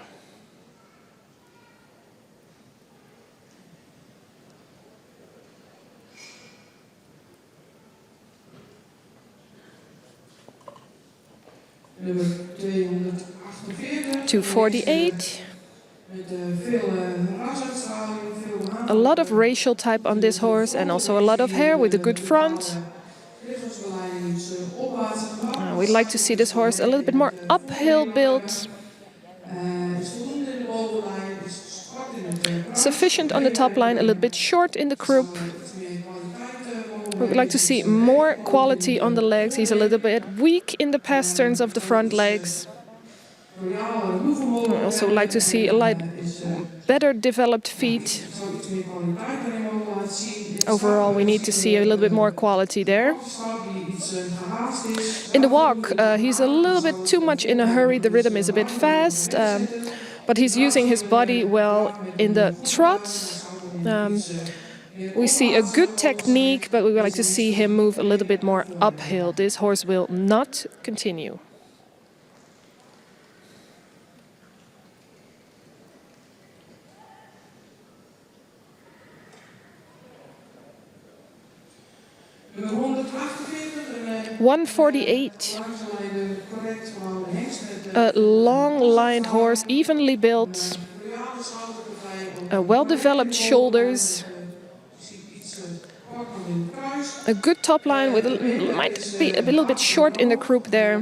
Nummer 248. 248. Met veel rasuitstraling, veel haar. A lot of racial type on this horse and also a lot of hair with a good front. Lichaamsbeleiding is opwaarts gebracht. We'd like to see this horse a little bit more uphill built. Is voldoende in de bovenlijn, is strak in het buik. Sufficient on the top line, a little bit short in the croup. Iets meer kwaliteit. We would like to see more quality on the legs. He's a little bit weak in the pasterns of the front legs. Royaal roevermogen. We also like to see a better developed feet. Zou iets meer kwaliteit daarin mogen laten zien. Overall, we need to see a little bit more quality there. Stap die iets gehaast is. In the walk, he's a little bit too much in a hurry. The rhythm is a bit fast, but he's using his body well in the trot. We see a good technique, but we would like to see him move a little bit more uphill. This horse will not continue. 148. langslijnen correct gehouden hengst met A long-lined horse, evenly built, royale schouderpartij op well-developed shoulders, je ziet iets kort nog in het kruis. a good top line with might be a little bit short in the croup there.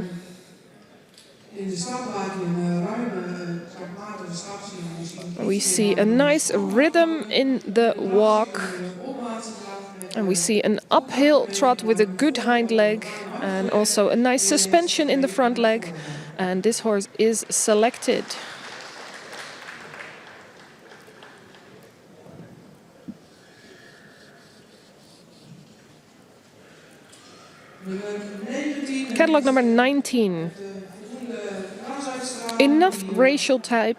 In de stad laat je een ruime, pragmatische stap zien. We see a nice rhythm in the walk, Opwaartse draf met and we see an uphill trot with a good hind leg, and also a nice suspension in the front leg. And this horse is selected. nummer 19. Catalog number 19. Voldoende rasuitstraling. Enough racial type,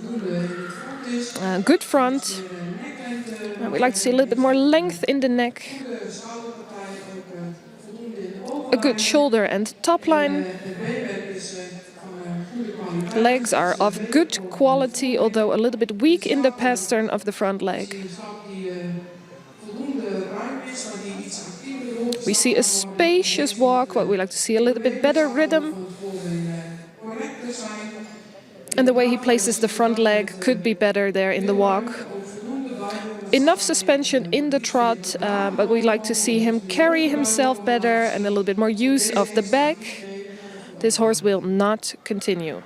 Voldoende in het front is. good front. Neklengte. We like to see a little bit more length in the neck, Goede schouderpartij ook voldoende in de ogen. a good shoulder and top line. Het beenwerk is van goede kwaliteit. Legs are of good quality, although a little bit weak in the pastern of the front leg. Een stap die voldoende ruim is, maar die iets actiever loopt. We see a spacious walk, but we like to see a little bit better rhythm. Van het voorbeen correcter zijn. And the way he places the front leg could be better there in the walk. Ook voldoende bijhouden. Enough suspension in the trot, but we like to see him carry himself better and a little bit more use of the back. This horse will not continue.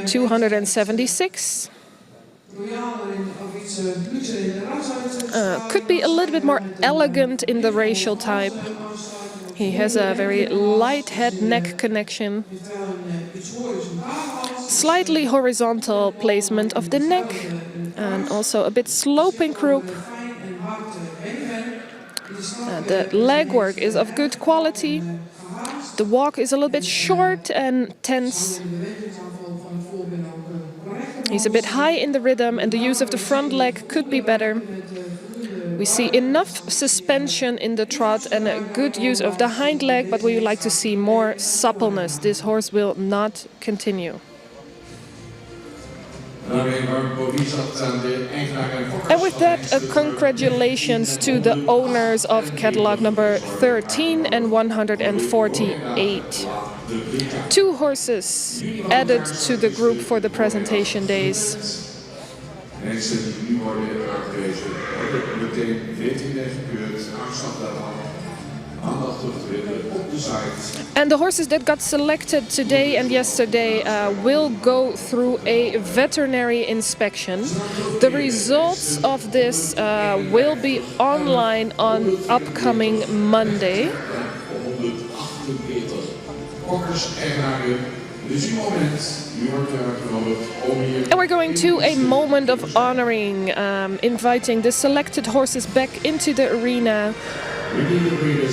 $276. 276. Royaler in, of iets luxer in de rasuitstraling. Could be a little bit more elegant in the racial type. He has a very light head-neck connection. Heeft wel iets moois een baarhals. Slightly horizontal placement of the neck, and also a bit sloping croup. Fijn en hard beenwerk. In de stad The leg work is of good quality. The walk is a little bit short and tense. de bewegingsaanval van het voorbeen ook correct. He's a bit high in the rhythm, and the use of the front leg could be better. We see enough suspension in the trot and a good use of the hind leg, but we would like to see more suppleness. This horse will not continue. And with that, congratulations to the owners of catalog number 13 and 148. 2 horses added to the group for the presentation days. Mensen die nu worden aangewezen, worden meteen 14 gekeurd, aanslag daarvan, aandacht terug te vinden op de site. And the horses that got selected today and yesterday will go through a veterinary inspection. The results of this will be online on upcoming Monday. 148 kokkers, eigenaren. Dus uw moment, u wordt uitgenodigd om hier. And we're going to a moment of honoring, inviting the selected horses back into the arena,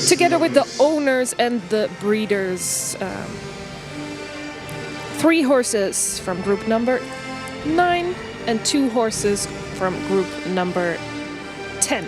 together with the owners and the breeders. 3 horses from group number 9 and 2 horses from group number 10.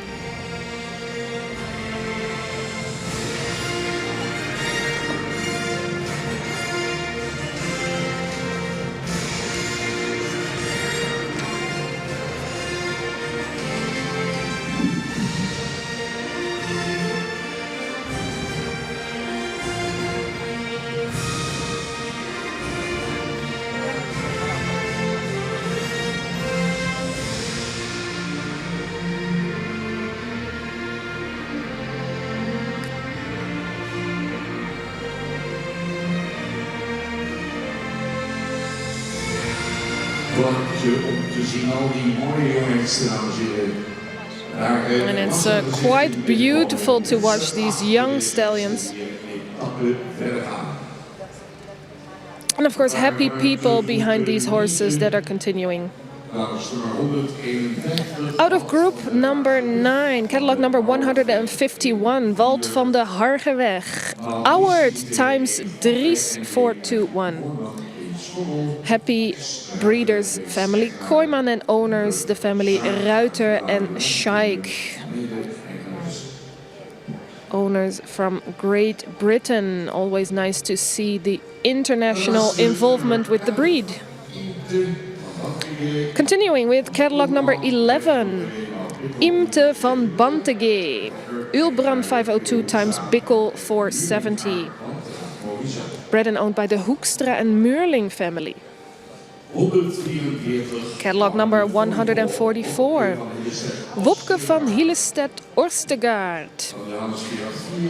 Om te zien al die mooie jongens, dames en heren. And it's quite beautiful to watch these young stallions. And of course, happy people behind these horses that are continuing. Out of group number 9, catalog number 151, Walt van de Hargeweg. Award times Dries 421. Happy breeders, family Kooijman and owners, the family Ruiter and Scheik. owners from Great Britain. Always nice to see the international involvement with the breed. Continuing with catalog number 11. Imte van Bantege. Ulbrand 502 times Bickel 470. Bred and owned by the Hoekstra and Meurling family. Catalog number 144. Wopke van Hillestedt Orstegaard.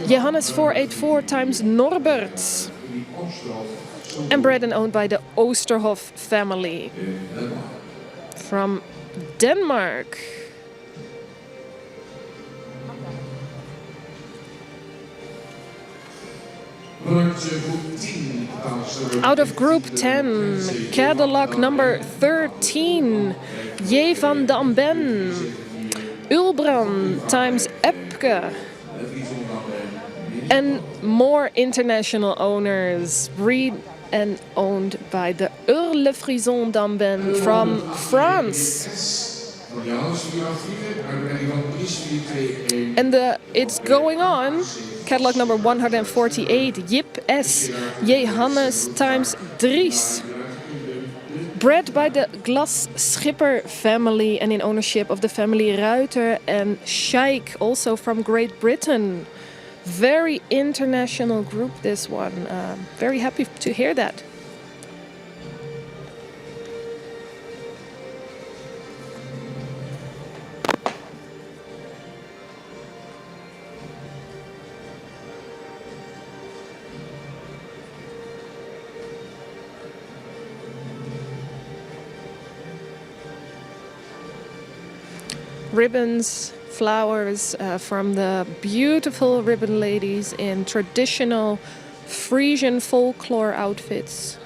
Johannes 484 times Norbert. And bred and owned by the Oosterhof family. From Denmark. Out of Group 10, catalog number 13, J. van den Ben, Ulbrand times Epke, and more international owners, breed and owned by the Urle Frison d'Amben from France. And it's going on. Catalog number 148, Jip S. Johannes times Dries. Bred by the Glas Schipper family and in ownership of the family Ruiter and Scheik, also from Great Britain. Very international group, this one. Very happy to hear that. Ribbons, flowers from the beautiful ribbon ladies in traditional Frisian folklore outfits.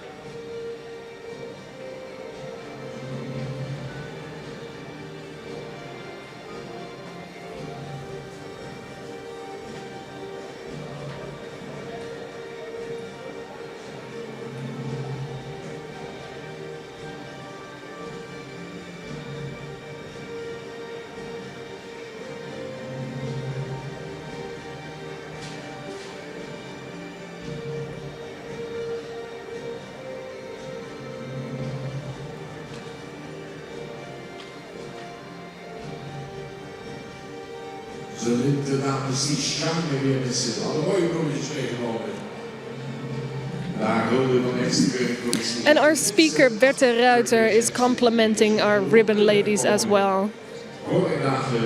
Ze neemt de dames die schamen weer met z'n allen. Mooie bloemetjes meegenomen. Daar hulde van extra. And our speaker Berthe Ruiter is complimenting our ribbon ladies as well. Hoor vandaag de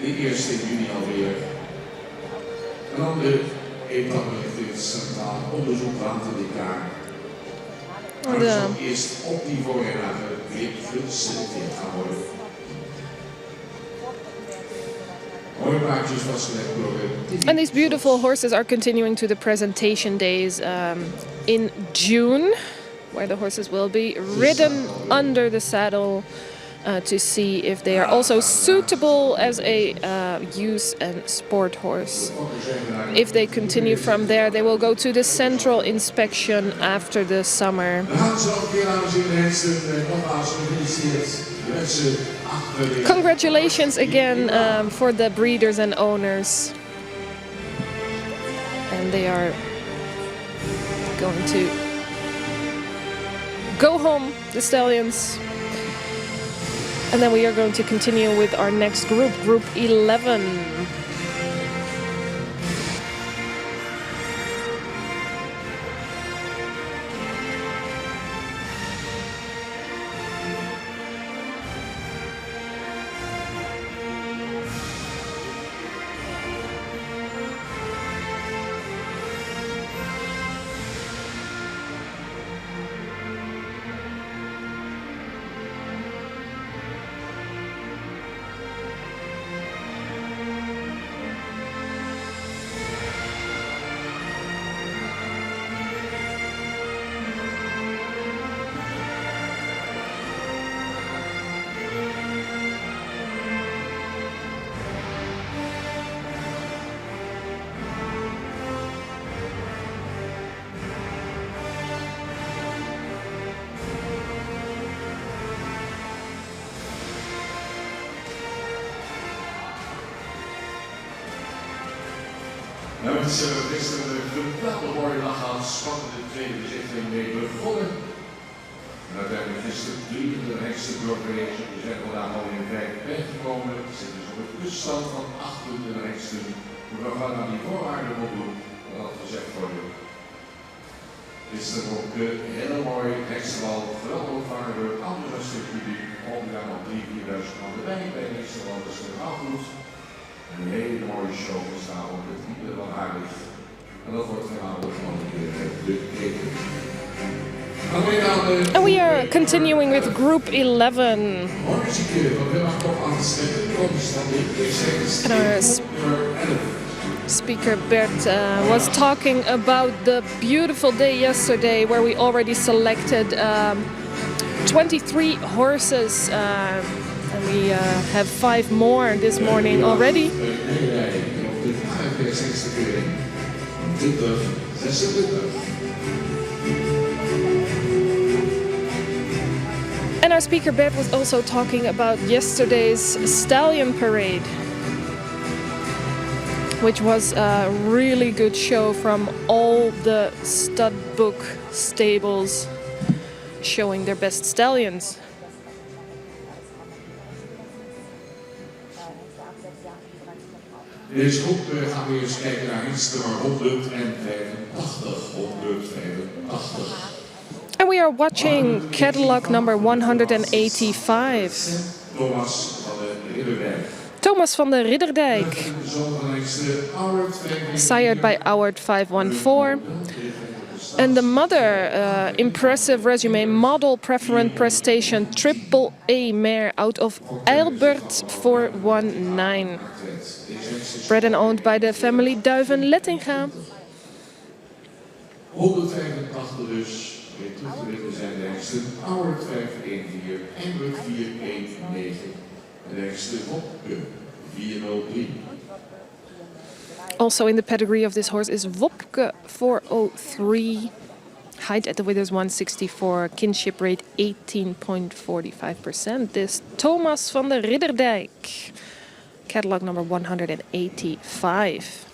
1 juni alweer. Een andere etappe ligt in centraal onderzoek waterdekaar. Maar het zal eerst op die voorraden weer geselecteerd gaan worden. And these beautiful horses are continuing to the presentation days in June, where the horses will be ridden under the saddle to see if they are also suitable as a use and sport horse. If they continue from there, they will go to the central inspection after the summer. Congratulations again for the breeders and owners. And they are going to go home, the stallions. And then we are going to continue with our next group, Group 11. hebben gisteren een geweldig mooie dag gehad, spannende tweede bezichtiging mee begonnen. En uiteindelijk gisteren de rechtste doorgereden. We zijn vandaag al in 5 weggekomen. We zitten dus op het tussenstand van 8 punten de rechtste. We gaan naar die voorwaarden opdoen, wat had gezegd worden. Gisteren ook een hele mooie rechtsbal, geweldig ontvangen door het andere stuk publiek. Omgaan op 3.000-4.000 man erbij bij de rechtsbal, dat is weer afgoed. Een hele mooie show gestaan op het diepe van haar ligt. En dat wordt vanavond gewoon de teken. And we are continuing with Group 11. And our speaker Bert was talking about the beautiful day yesterday where we already selected 23 horses and we have 5 more this morning already. And our speaker Bert was also talking about yesterday's stallion parade, which was a really good show from all the stud book stables showing their best stallions. In deze groep gaan we eens kijken naar iets nummer 185. 185. And we are watching catalog number 185. Thomas van de Ridderdijk, sired by Award 514. And the mother, impressive resume, model preferent prestation, triple A mare out of Eilbert 419. Bred and owned by the family Duiven-Lettinga. 185 dus. Weer terug te winnen zijn de engsten Award 514 en 419. En de engsten Wopke 403. Also in the pedigree of this horse is Wopke 403. Height at the withers 164. Kinship rate 18.45%. This Thomas van de Ridderdijk. Catalog number 185.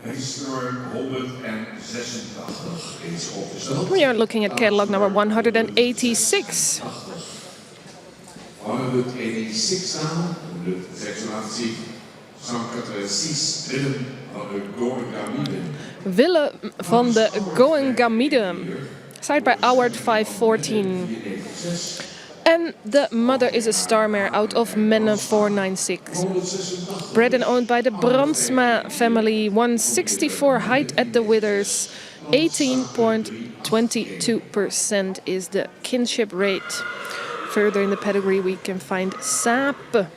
Register 186 is opgesteld. We are looking at catalog number 186. 186 staan, de sectie laten zien. Sankt 6 Willem van de Goengamiden. Willem van de Goengamiden. Side by Howard 514. And the mother is a star mare out of Menne 496. Bred and owned by the Brandsma family. 164 height at the withers. 18.22% is the kinship rate. Further in the pedigree we can find Saap.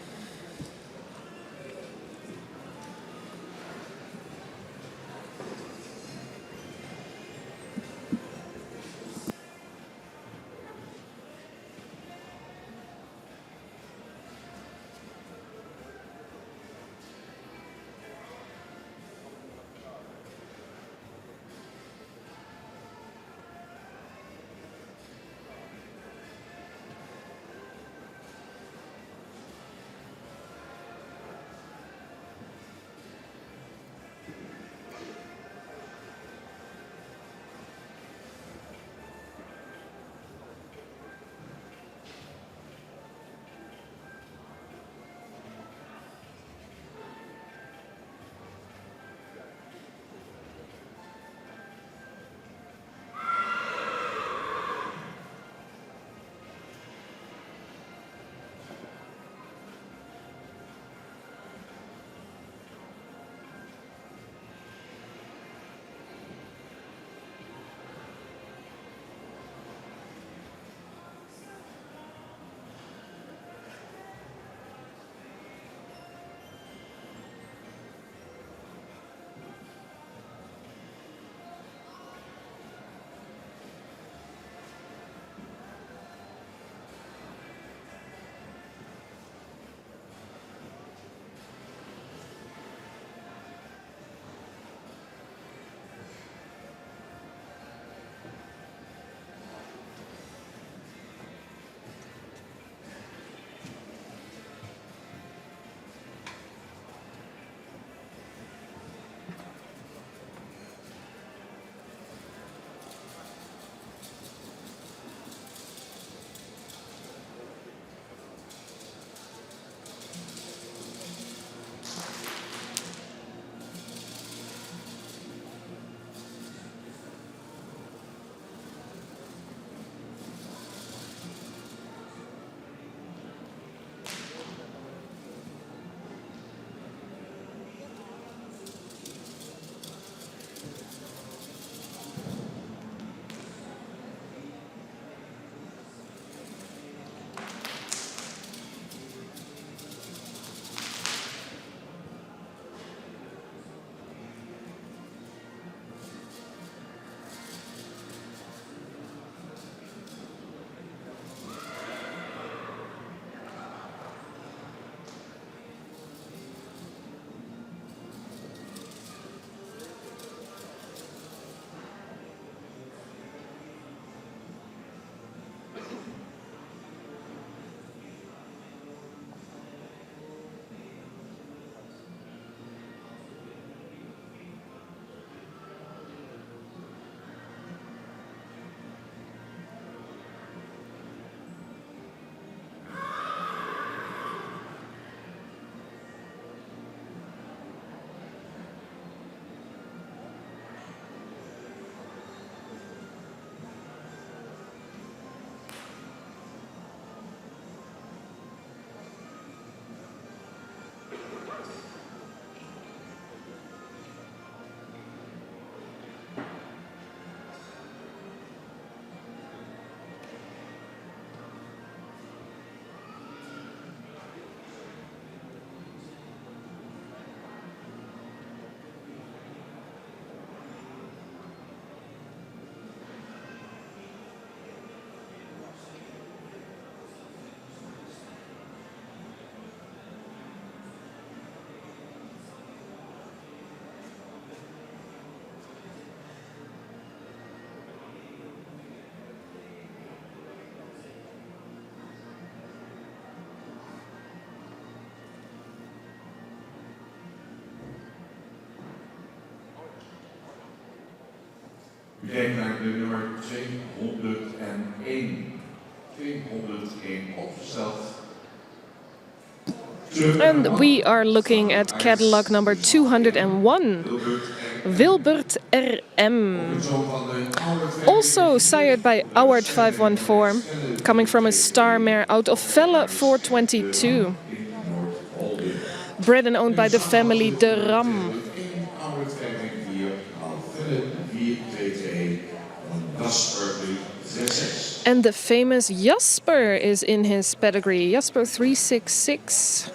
kijkt naar de nummer 201. 201 opgesteld. And we are looking at catalog number 201, Wilbert RM. Also sired by Auward 514, coming from a star mare out of Velle 422. Bred and owned by the family De Ram. And the famous Jasper is in his pedigree, Jasper 366.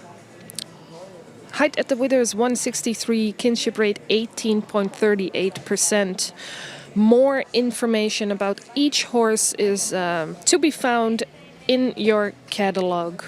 Height at the wither is 163, kinship rate 18.38%. More information about each horse is to be found in your catalog.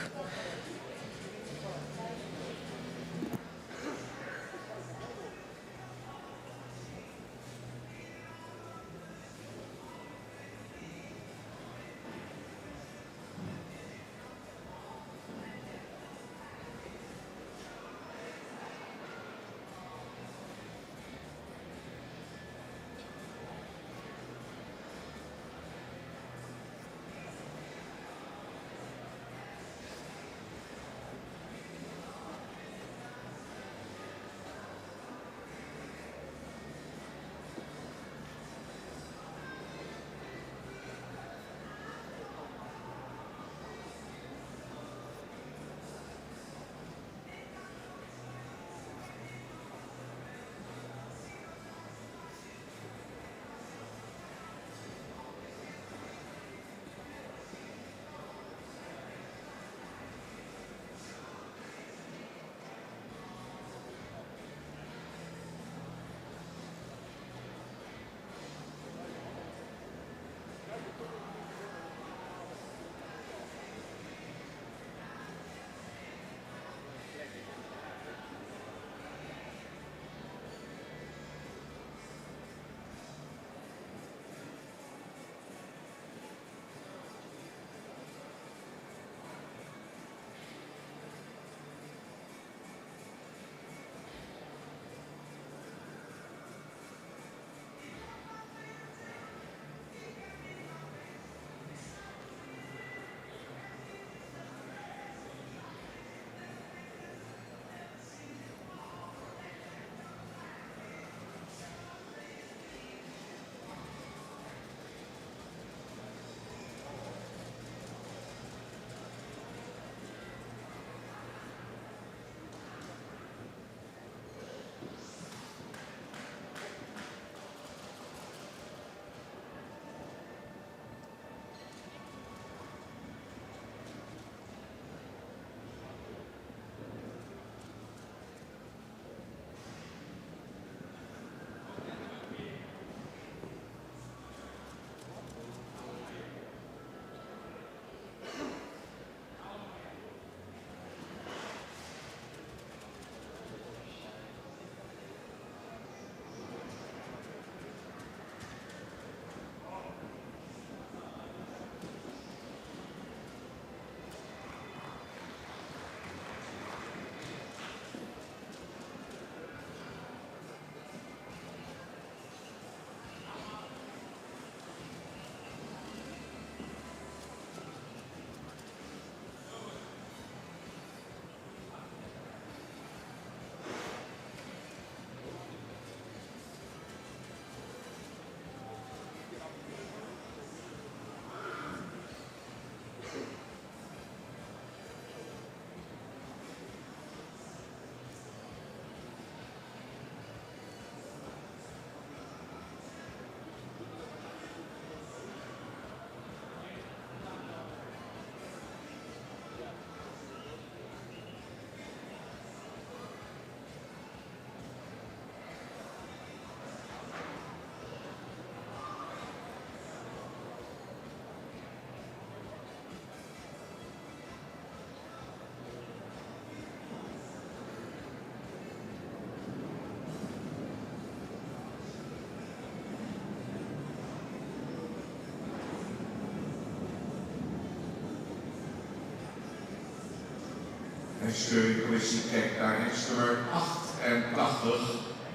Hekskeuringcommissie kijkt naar heks nummer 88.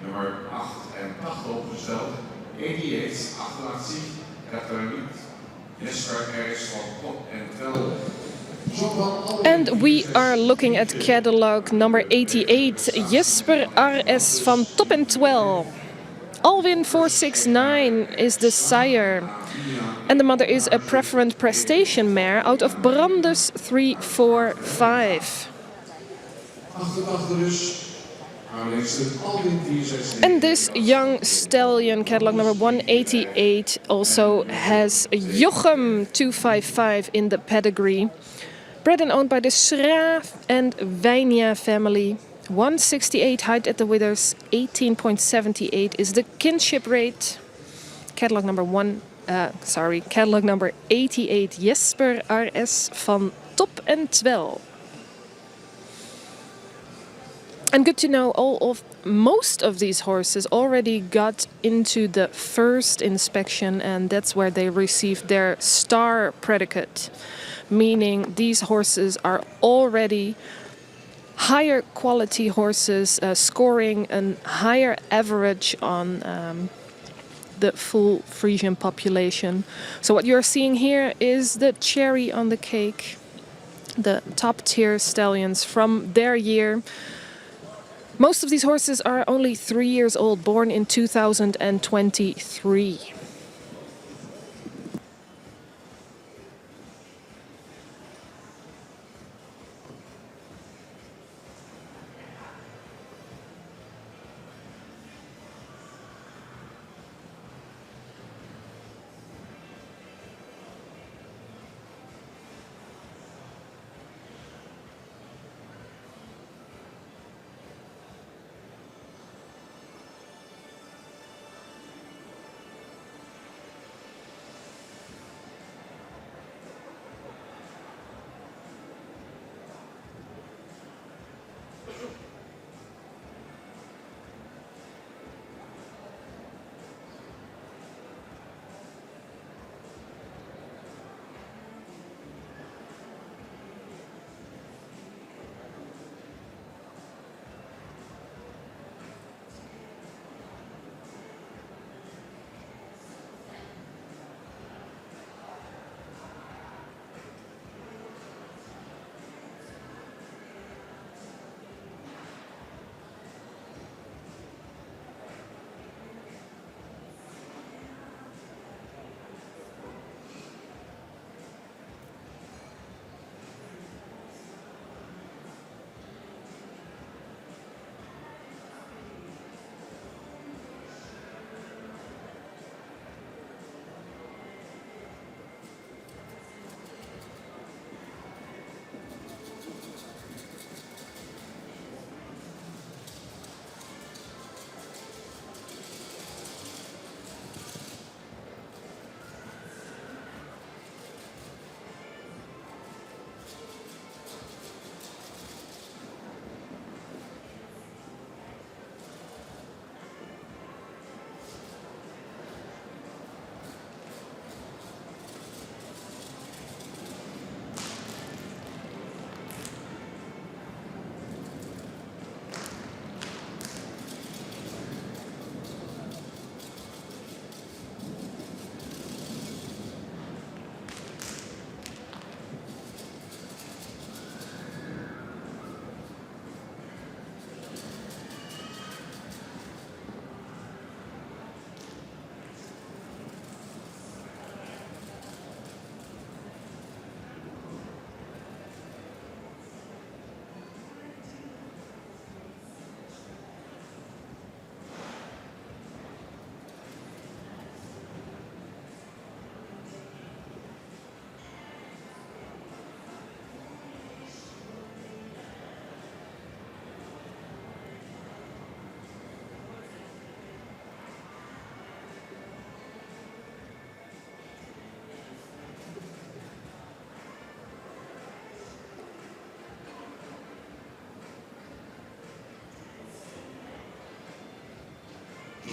Nummer 88 opgesteld. 88 achterlaat zich Katarina Jesper RS van Top en Vel. And we are looking at catalog number 88, Jesper RS van Top and Twel. Alwin 469 is the sire. And the mother is a preferent prestation mare out of Brandus 345. And this young stallion, catalog number 188, also has Jochem 255 in the pedigree. Bred and owned by the Schraaf and Wijnia family. 168 height at the withers, 18.78 is the kinship rate. Catalog number catalog number 88, Jesper RS van Top en Twel. And good to know most of these horses already got into the first inspection, and that's where they received their star predicate, meaning these horses are already higher quality horses, scoring a higher average on the full Frisian population. So what you're seeing here is the cherry on the cake, the top tier stallions from their year. Most of these horses are only 3 years old, born in 2023.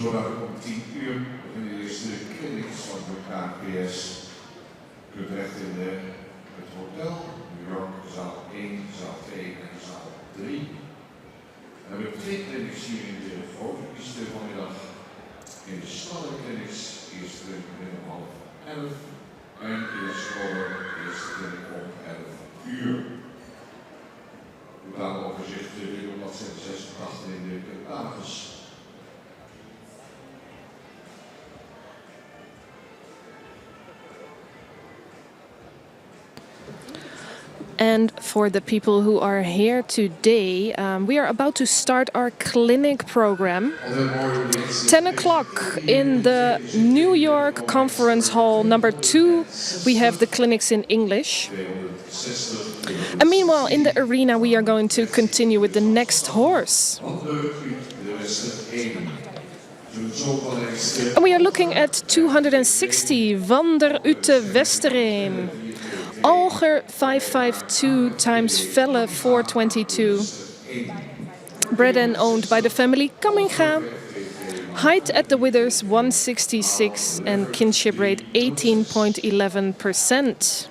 Zodat om 10 uur in de eerste clinics van de KPS kunt terecht in het hotel, New York, zaal 1, zaal 2 en zaal 3. We hebben 2 clinics hier in de fotopiste vanmiddag. In de stallenclinics is de clinic om 11 en in de scholen is de clinic om 11 uur. Totaal overzicht weer op bladzijde 86 in de catalogus. And for the people who are here today, we are about to start our clinic program. 10 o'clock in the New York Conference Hall number 2, we have the clinics in English. And meanwhile, in the arena, we are going to continue with the next horse. And we are looking at 260, Van der Utte Westereen. Alger 552 times Velle 422. Bred and owned by the family Kamminga. Height at the withers 166 and kinship rate 18.11%.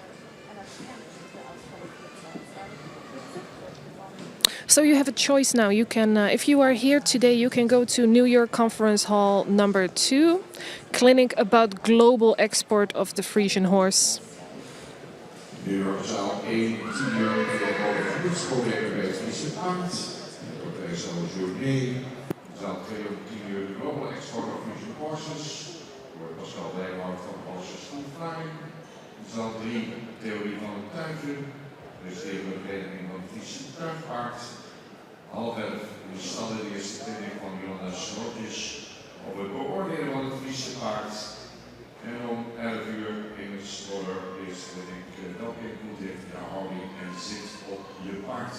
So you have a choice now. You can, if you are here today, you can go to New York Conference Hall number 2, clinic about global export of the Frisian horse. New York zaal 1, 10 uur tegenover de voedingsproblemen bij het Friese Paard. Europese Journée. Zaal 2 om 10 uur de Global Export of Frisian Horses. Door Pascal Dijkhout van Holse School Flying. Zaal 3 Theorie van het Tuigen. Dus tegen de vereniging van het Friese Tuinpaard. Half 11 in de stad de eerste clinic van Johannes Snootjes. Op het beoordelen van het Friese paard. En om 11 uur in het spoiler is welke invloed heeft de houding en zit op je paard.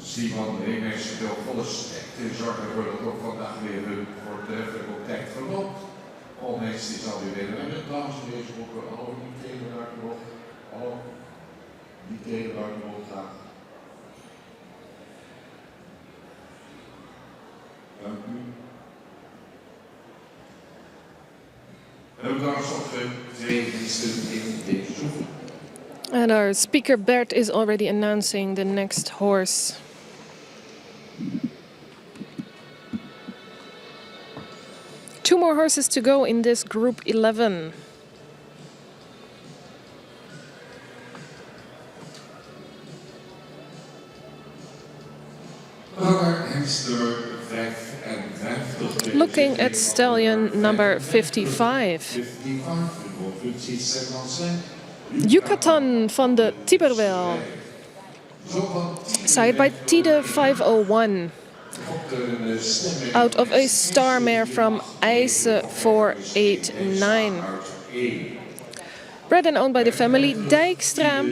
Simon Reemers wil volle sterkte zorgen ervoor dat ook vandaag weer hun voortreffelijk op tijd verloopt. Onheemst is alweer weer rennen. Dames en heren, boeken. Hallo, die tegenraak nog. Hallo, die tegenraak nog graag. Dank u. We hebben trouwens nog twee diensten in deze zoek. And our speaker Bert is already announcing the next horse. Two more horses to go in this group 11. Looking at stallion number 55. Yucatan van de Tiberwel. Side by Tide 501. Out of a star mare from IJse 489. Bred and owned by the family Dijkstra.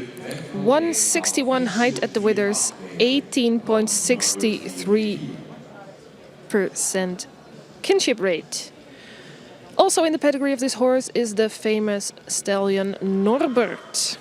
161 height at the withers, 18.63% kinship rate. Also in the pedigree of this horse is the famous stallion Norbert.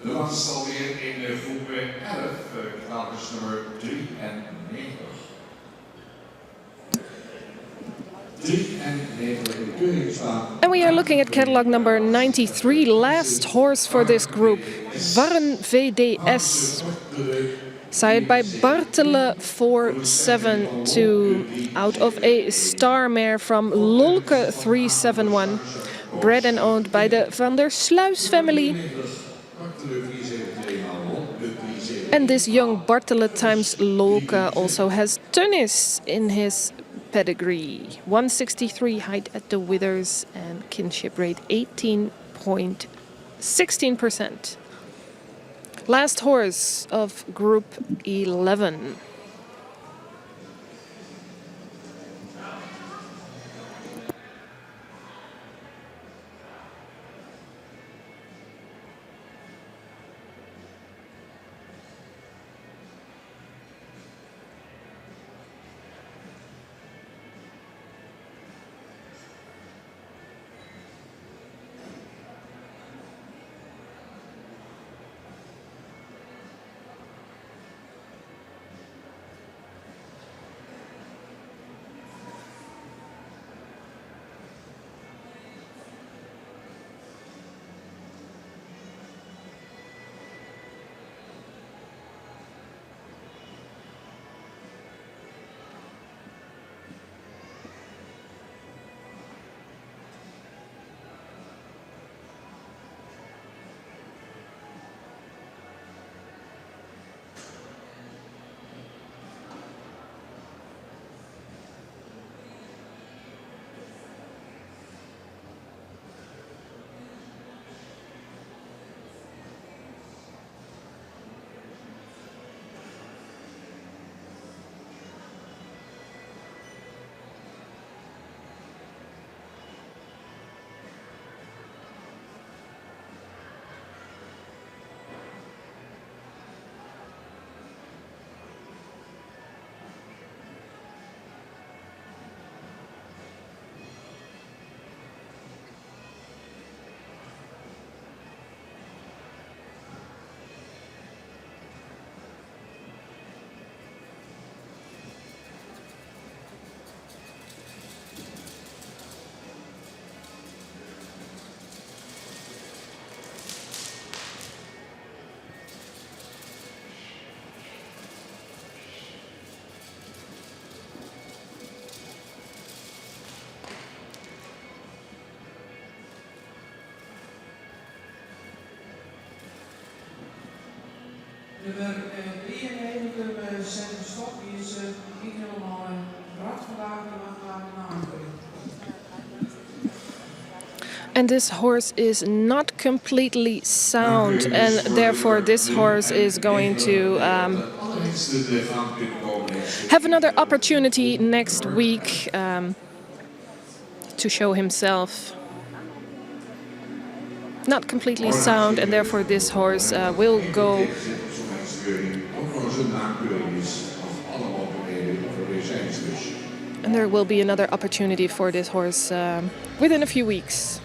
De laatste alweer in groep 11, knaapjes nummer 93. 93 in de keuring staan. And we are looking at catalog number 93, last horse for this group, Warren VDS. Sired by Bartele 472, out of a star mare from Lolke 371, bred and owned by the Van der Sluis family. And this young Bartele times Lolke also has Tunis in his pedigree. 163 height at the withers and kinship rate 18.16%. Last horse of Group 11. Nummer 93, Sam Stok, die is niet helemaal rad vandaag, die mag laten nadenken. And this horse is not completely sound, and therefore this horse is going to have another opportunity next week to show himself. Not completely sound, and therefore this horse will go. And there will be another opportunity for this horse within a few weeks.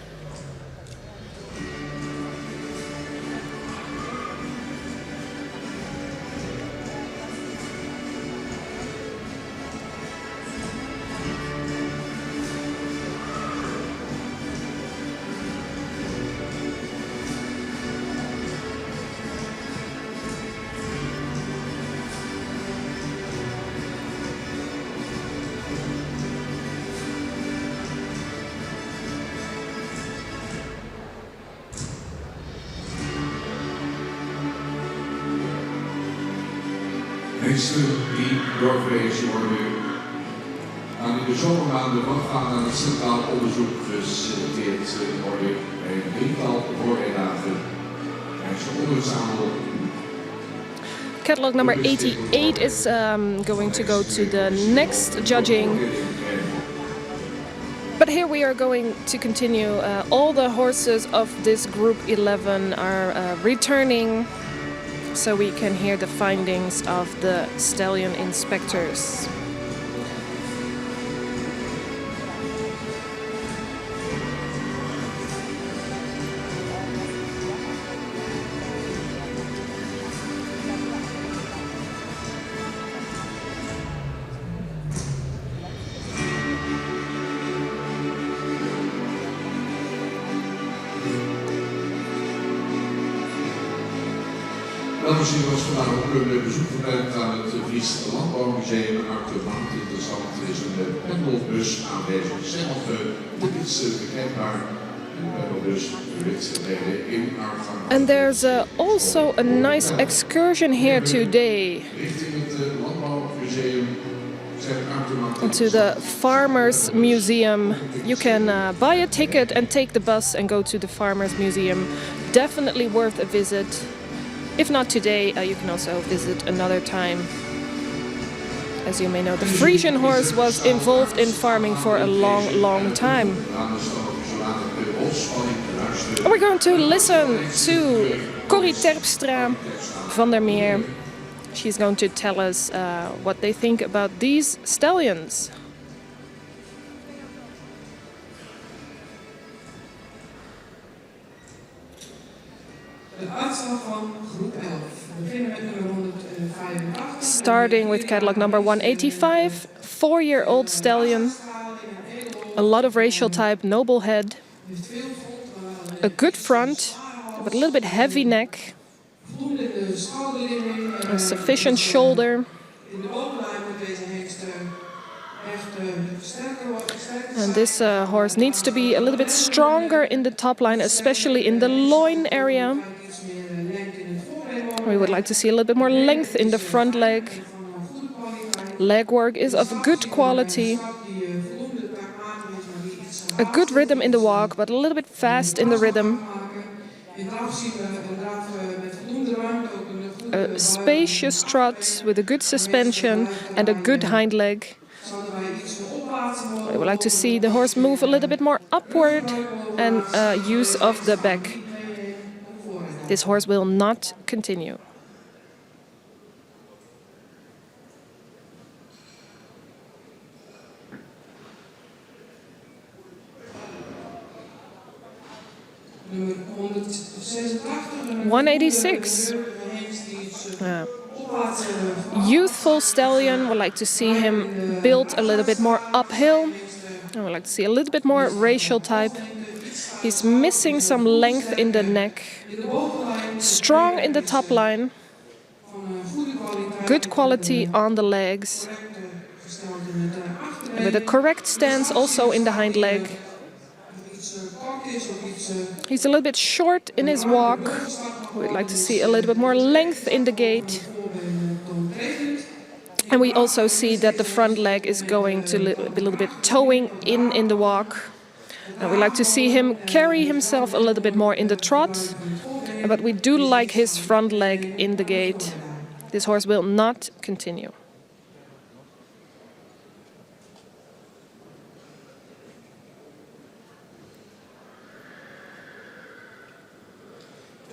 Meesten die doorverwezen worden aan in de zomermaanden gaan aan het Centraal Onderzoek geselecteerd worden bij een drietal voorrijdagen en ze onderzamelen. Catalog number 88 is going to go to the next judging. But here we are going to continue. All the horses of this group 11 are returning, so we can hear the findings of the stallion inspectors. Dames en heren, was vandaag ook een bezoek verblijft aan het Fries Landbouwmuseum. En achtergrond interessant is een pendelbus aanwezig. Zelf tickets verkrijgbaar. And there's also a nice excursion here today to the Farmers Museum. You can buy a ticket and take the bus and go to the Farmers Museum. Definitely worth a visit. If not today, you can also visit another time. As you may know, the Frisian horse was involved in farming for a long time. We're going to listen to Corrie Terpstra van der Meer. She's going to tell us what they think about these stallions. De uitslag van groep 11. We beginnen met nummer 185. Starting with catalog number 185, 4-year-old stallion. A lot of racial type, noble head. A good front, but a little bit heavy neck. A sufficient shoulder. And this horse needs to be a little bit stronger in the top line, especially in the loin area. We would like to see a little bit more length in the front leg. Leg work is of good quality. A good rhythm in the walk, but a little bit fast in the rhythm. A spacious trot with a good suspension and a good hind leg. I would like to see the horse move a little bit more upward and use of the back. This horse will not continue. Nummer 186. 186. Youthful stallion. Would like to see him build a little bit more uphill. I would like to see a little bit more racial type. He's missing some length in the neck. Strong in the top line. Good quality on the legs. And with a correct stance also in the hind leg. He's a little bit short in his walk. We'd like to see a little bit more length in the gait. And we also see that the front leg is going to be a little bit towing in the walk. And we like to see him carry himself a little bit more in the trot. But we do like his front leg in the gait. This horse will not continue.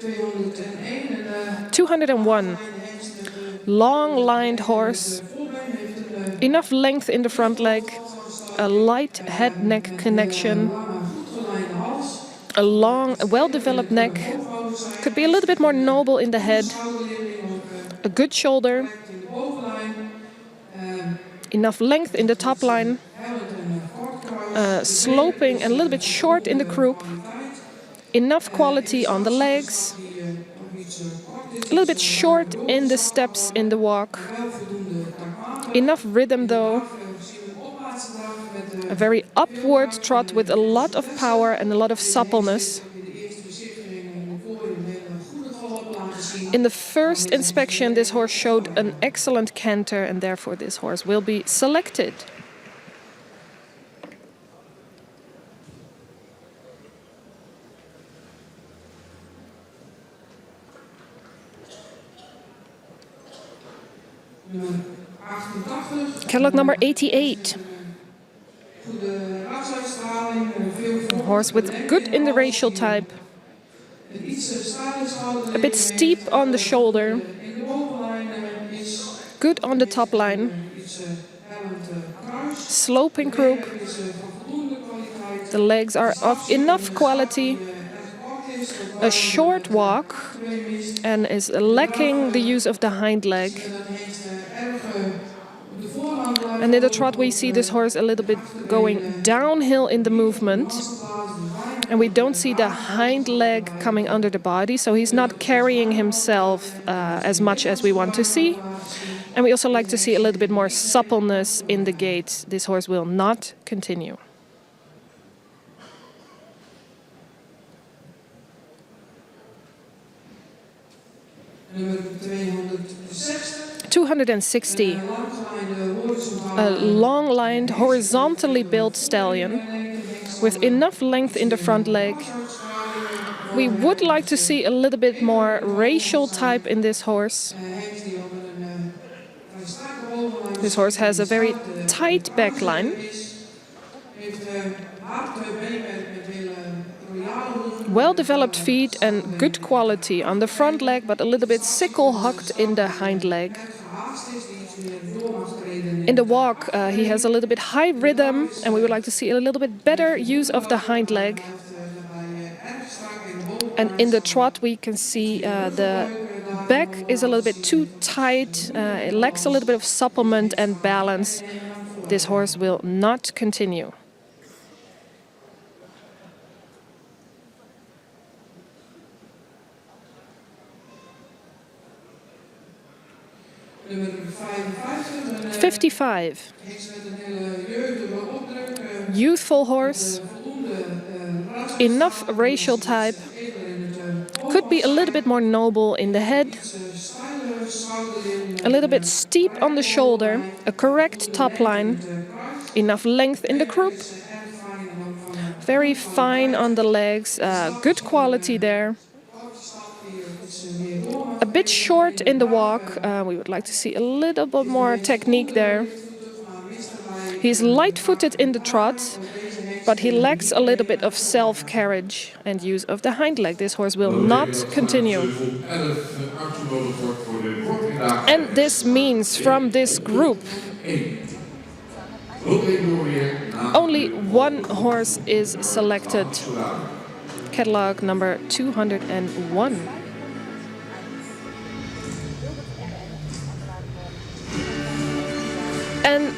en 201. Long-lined horse. Enough length in the front leg. A light head-neck connection. A long, well-developed neck. Could be a little bit more noble in the head. A good shoulder. Enough length in the top line. Sloping and a little bit short in the croup. Enough quality on the legs. A little bit short in the steps in the walk. Enough rhythm though. A very upward trot with a lot of power and a lot of suppleness. In the first inspection, this horse showed an excellent canter, and therefore this horse will be selected. Catalog number 88. A horse with good in the racial type. A bit steep on the shoulder. Good on the top line. Sloping croup. The legs are of enough quality. A short walk and is lacking the use of the hind leg. And in the trot we see this horse a little bit going downhill in the movement. And we don't see the hind leg coming under the body, so he's not carrying himself as much as we want to see. And we also like to see a little bit more suppleness in the gait. This horse will not continue. Nummer 260. 260. A long-lined, horizontally built stallion with enough length in the front leg. We would like to see a little bit more racial type in this horse. This horse has a very tight back line. Well-developed feet and good quality on the front leg, but a little bit sickle-hocked in the hind leg. In the walk, he has a little bit high rhythm, and we would like to see a little bit better use of the hind leg. And in the trot, we can see the back is a little bit too tight. It lacks a little bit of supplement and balance. This horse will not continue. Nummer 55. 55. Youthful horse. Enough racial type. Could be a little bit more noble in the head. A little bit steep on the shoulder. A correct top line. Enough length in the croup. Very fine on the legs. Good quality there. A bit short in the walk. We would like to see a little bit more technique there. He's light-footed in the trot, but he lacks a little bit of self-carriage and use of the hind leg. This horse will not continue. And this means from this group, only one horse is selected. Catalog number 201. And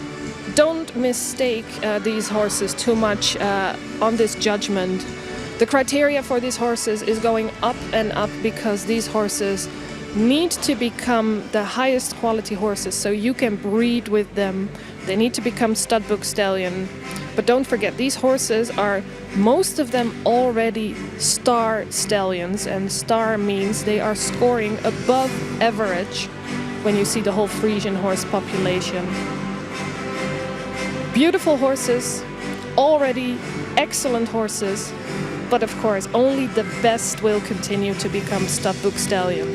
don't mistake these horses too much on this judgment. The criteria for these horses is going up and up because these horses need to become the highest quality horses so you can breed with them. They need to become stud book stallion. But don't forget, these horses are, most of them already star stallions, and star means they are scoring above average when you see the whole Frisian horse population. Beautiful horses, already excellent horses, but of course only the best will continue to become stud book stallion.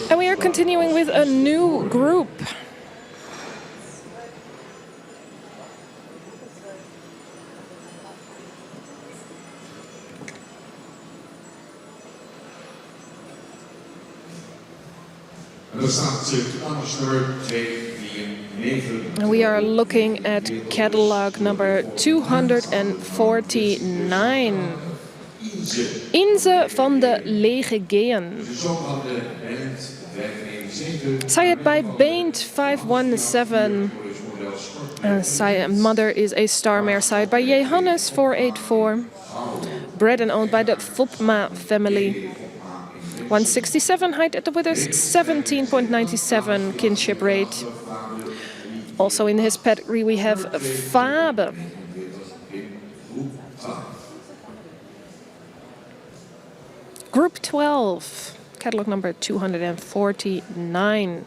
And we are continuing with a new group. And we are looking at catalog number 249. Inze van de Lege Geën. Sired by Baint 517. Mother is a star mare sired by Johannes 484. Bred and owned by the Fopma family. 167 height at the withers, 17.97 kinship rate. Also in his pedigree we have Fabe. Group 12, catalog number 249.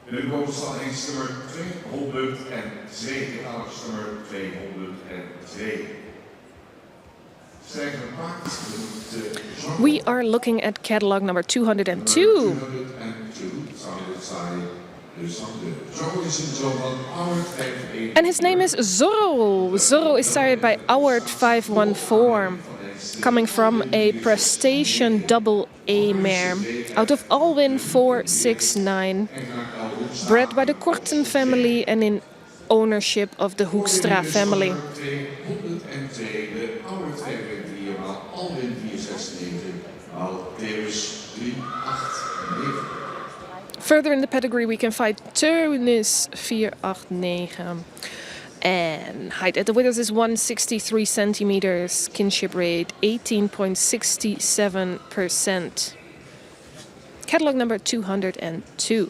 In de bovenstaal eens nummer 202, catalogus nummer 202. Stijgende paard, de Jean. We are looking at catalog number 202. 202, zou je dit zijn. Dus dan de Zorro is een zoon van Howard 514. And his name is Zorro. Zorro is sired by Howard 514, coming from a Prestation Double A mare out of Alwyn 469, bred by the Korten family and in ownership of the Hoekstra family. 202, de Howard 514, maar Alwyn 496, al Teus 389. Further in the pedigree, we can find Teunis 489. And height at the withers is 163 centimeters. Kinship rate 18.67%. Catalog number 202.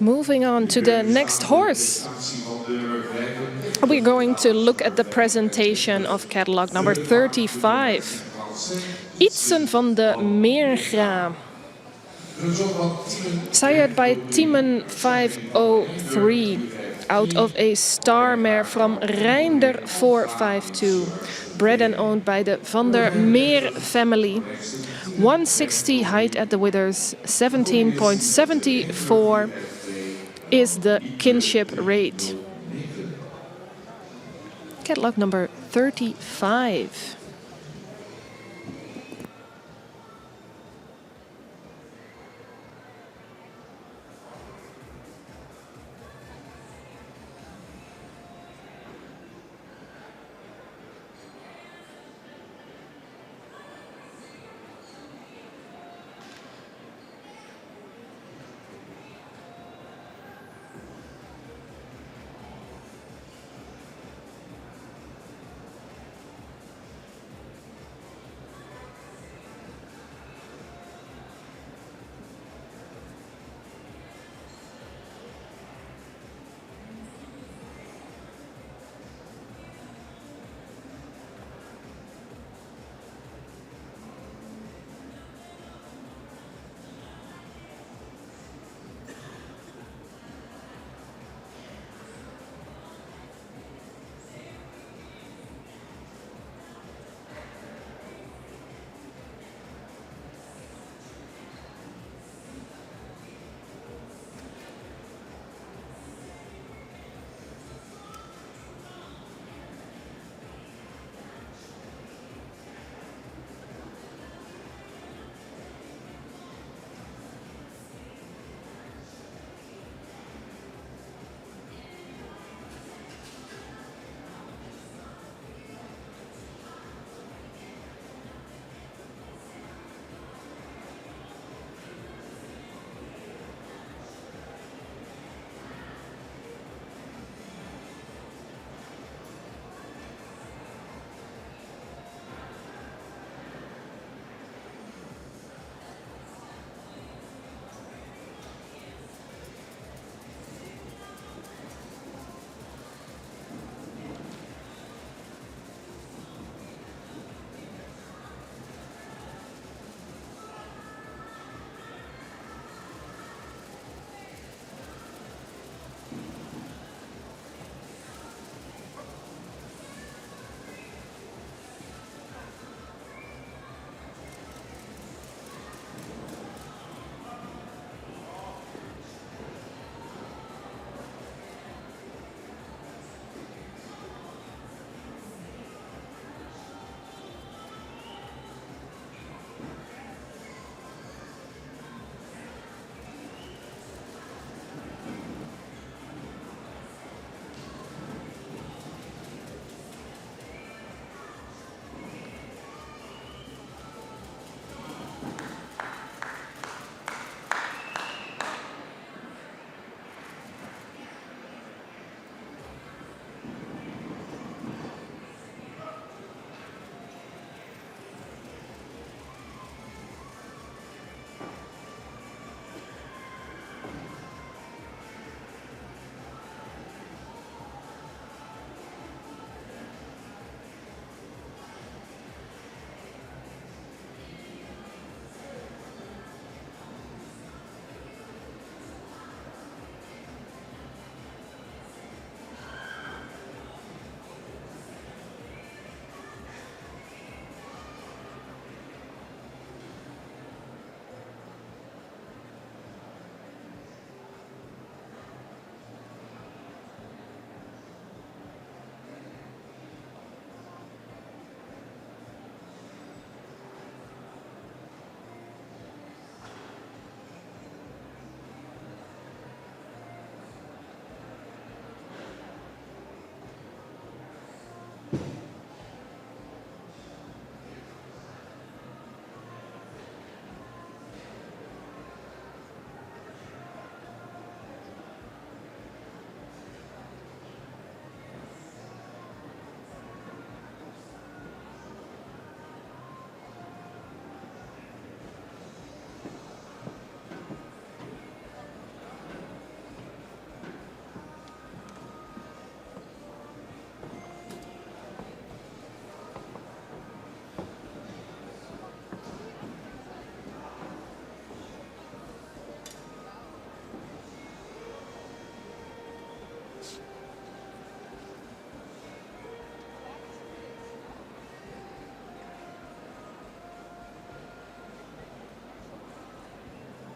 Moving on to the next horse. We're going to look at the presentation of catalog number 35. Itzen van de Meergra. Sired by Timen 503 out of a star mare from Reinder 452. Bred and owned by the Van der Meer family. 160 height at the withers, 17.74 is the kinship rate. Catalog number 35.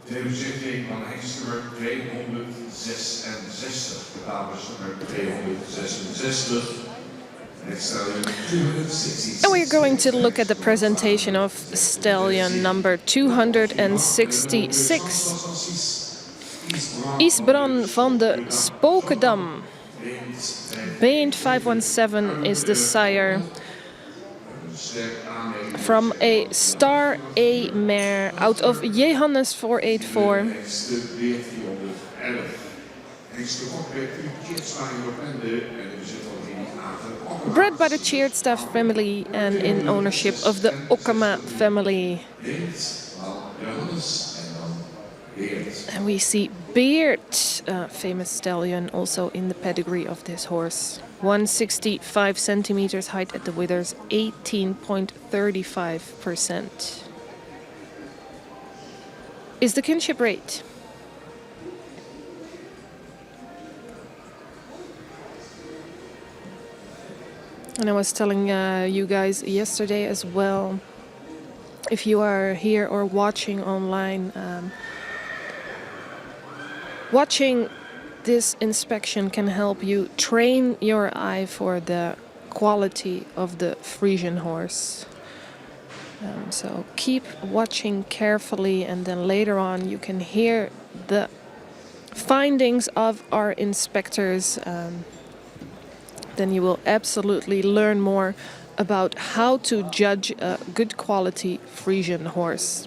Televisievereniging van Hengstnummer 266, betalingsnummer 266. And we're going to look at the presentation of stallion number 266. Isbran van de Spokendam. Beent 517 is the sire from a Star A mare out of Johannes 484. Bred by the Tjeerdstaff family and in ownership of the Okkema family. And we see Beard, famous stallion, also in the pedigree of this horse. 165 centimeters height at the withers, 18.35% is the kinship rate. And I was telling you guys yesterday as well, if you are here or watching online, watching this inspection can help you train your eye for the quality of the Frisian horse. So keep watching carefully, and then later on you can hear the findings of our inspectors. Then you will absolutely learn more about how to judge a good quality Frisian horse.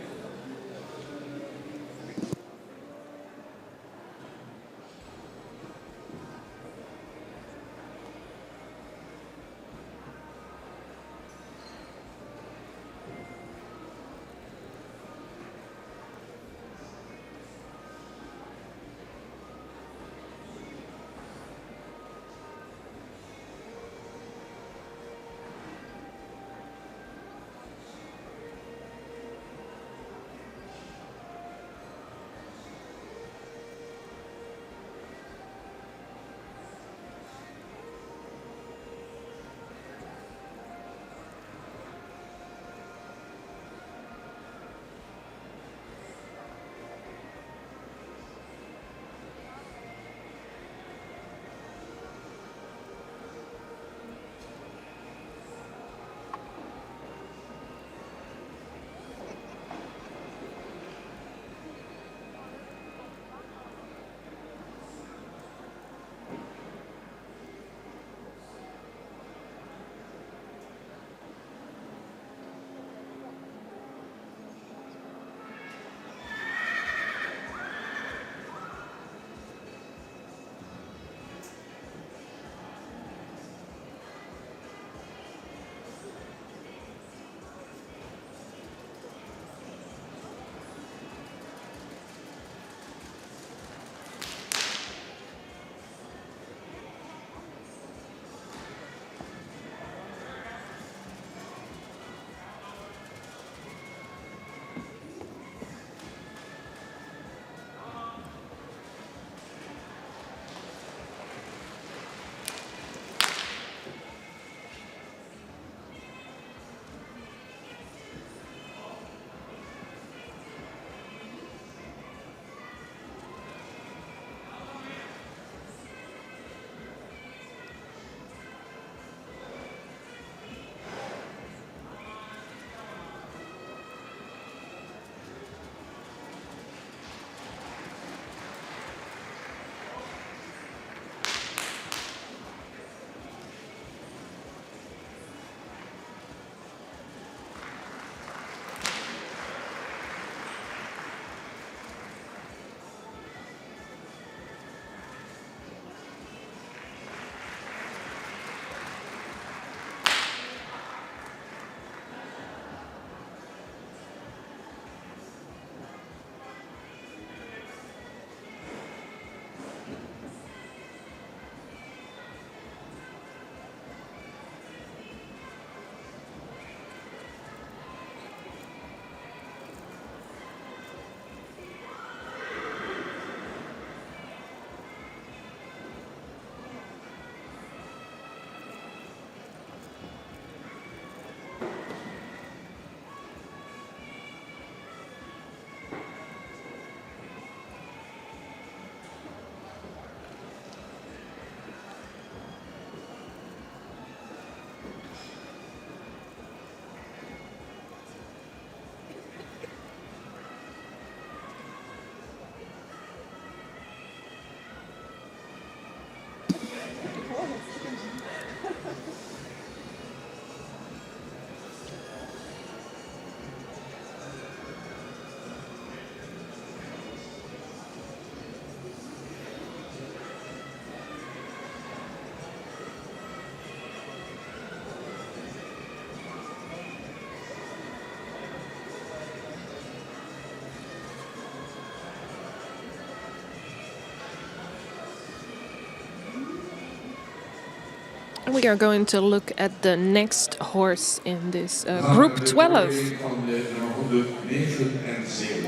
we are going to look at the next horse in this group 12.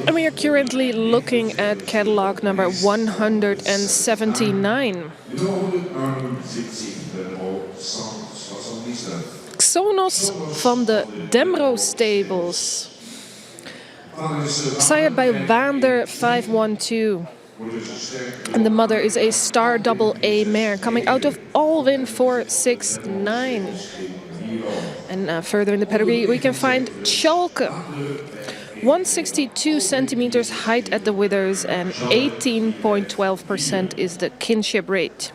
And we are currently looking at catalog number 179. Xonos van de Demro Stables. Sired by Wander 512. And the mother is a star double A mare coming out of Alwyn 469. And further in the pedigree we can find Schalke. 162 centimeters height at the withers and 18.12% is the kinship rate.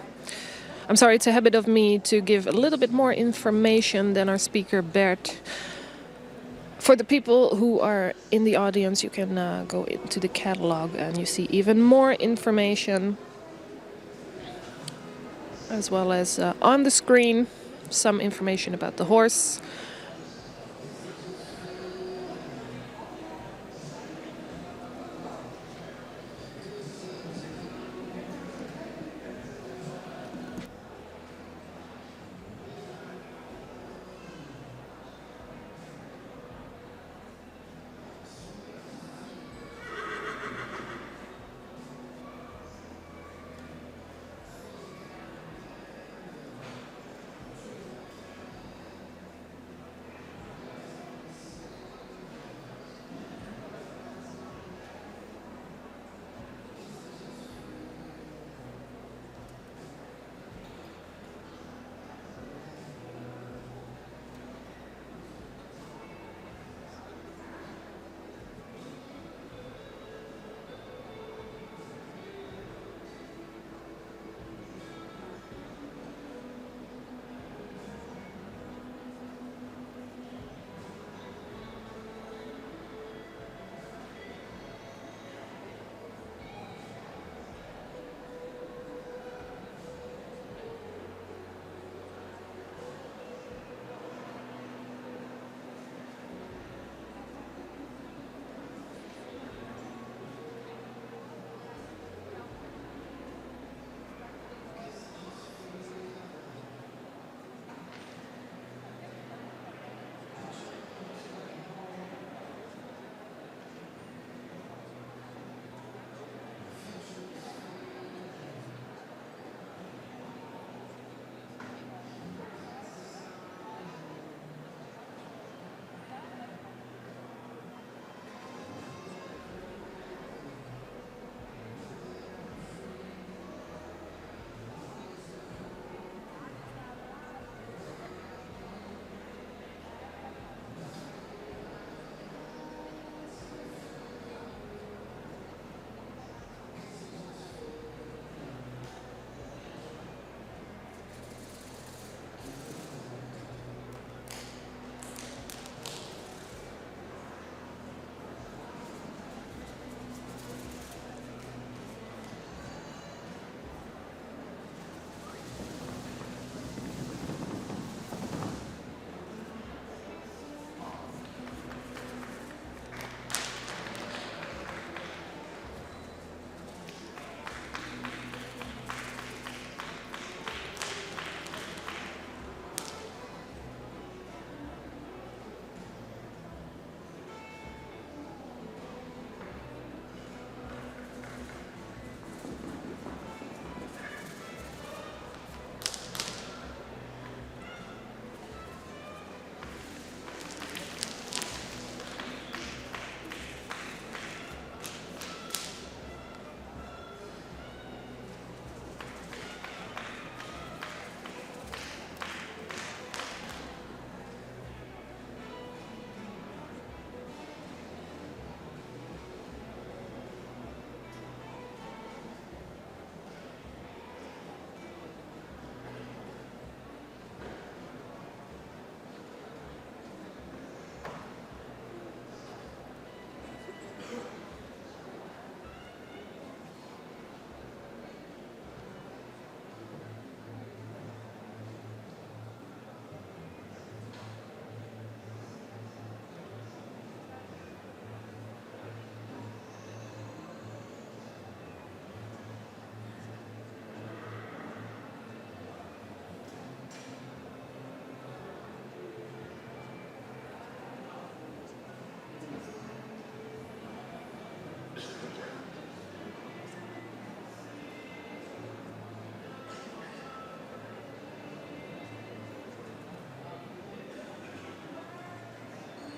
I'm sorry, it's a habit of me to give a little bit more information than our speaker Bert. For the people who are in the audience, you can go into the catalog and you see even more information, as well as on the screen some information about the horse.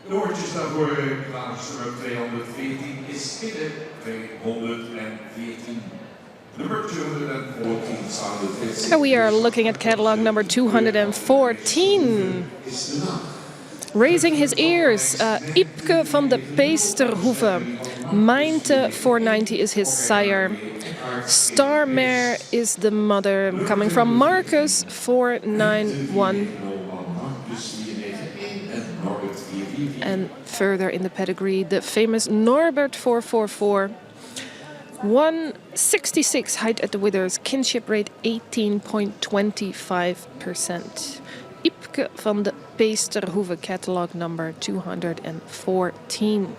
De oortjes daarvoor plaats nummer 214 is in de 214. Number 214 sounded Here we are looking at catalog number 214. is de naam. Raising his ears, Ipke van de Peesterhoeve. Mijnte 490 is his sire. Starmare is the mother, coming from Marcus 491. And further in the pedigree, the famous Norbert 444. 166 height at the withers, kinship rate 18.25%. Ipke van de Peesterhoeve, catalog number 214.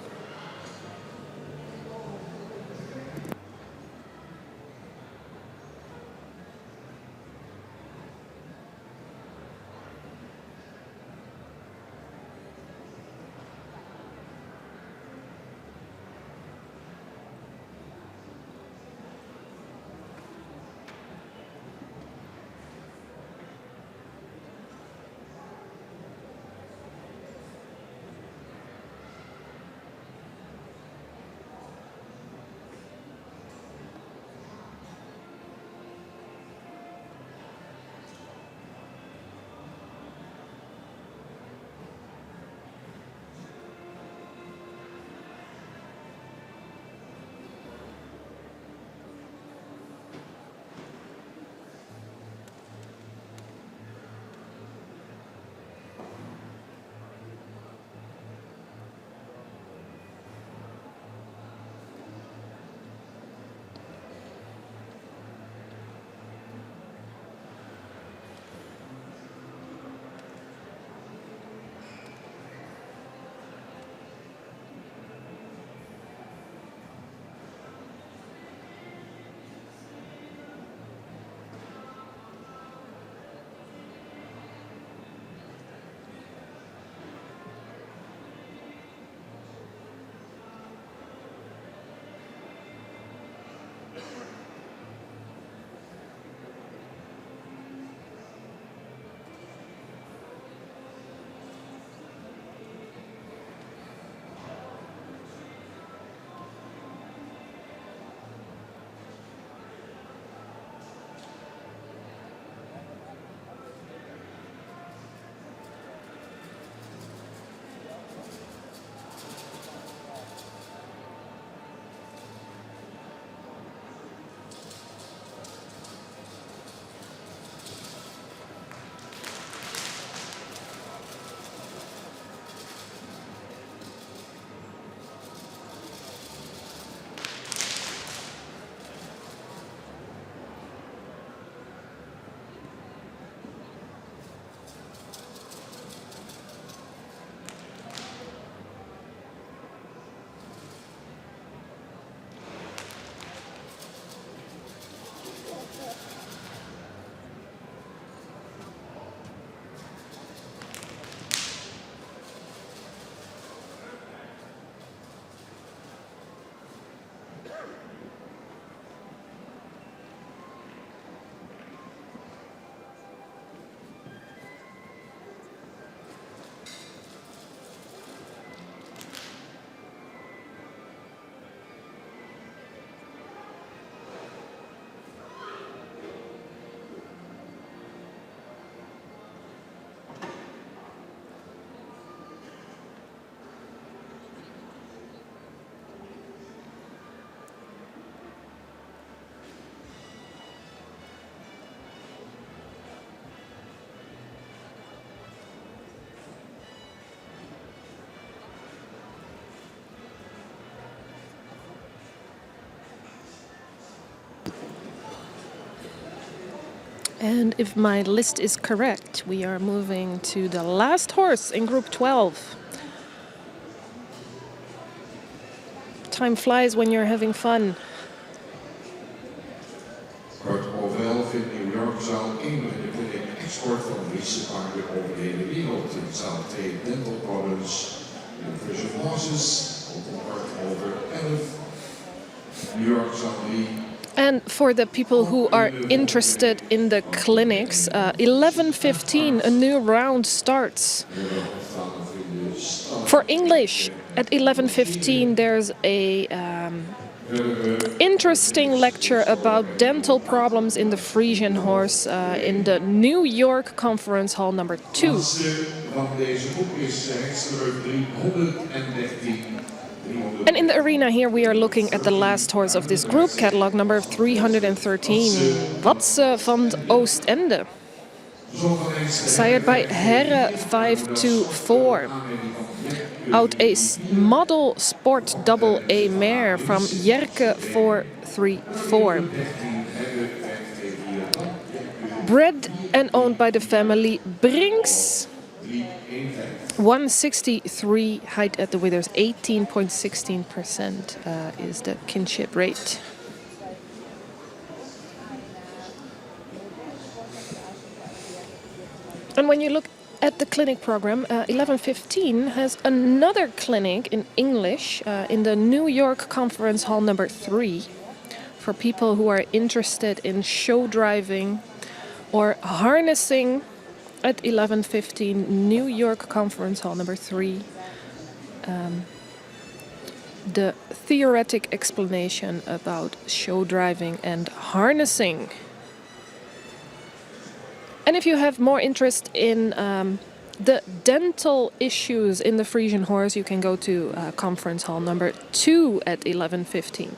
And if my list is correct, we are moving to the last horse in Group 12. Time flies when you're having fun. Kort over 11 in New York, zaal 1 in de clinic export van Riese paarden over de hele wereld. In zaal 2 Dental Products, University of Horses, om kwart over 11. New York, zaal 3. And for the people who are interested in the clinics, 11:15, a new round starts. For English, at 11:15, there's a interesting lecture about dental problems in the Frisian horse in the New York Conference Hall number 2. Van deze boek is heksenummer 313. And in the arena here we are looking at the last horse of this group, catalog number 313, Watse van Oostende. Sired by Herre 524. Out Ace Model Sport Double A Mare from Jerke 434. Bred and owned by the family Brinks. 163 height at the withers, 18.16% is the kinship rate. And when you look at the clinic program, 11:15 has another clinic in English in the New York Conference Hall number 3 for people who are interested in show driving or harnessing. At 11:15, New York Conference Hall number 3, the theoretic explanation about show driving and harnessing. And if you have more interest in the dental issues in the Frisian horse, you can go to Conference Hall number 2 at 11:15.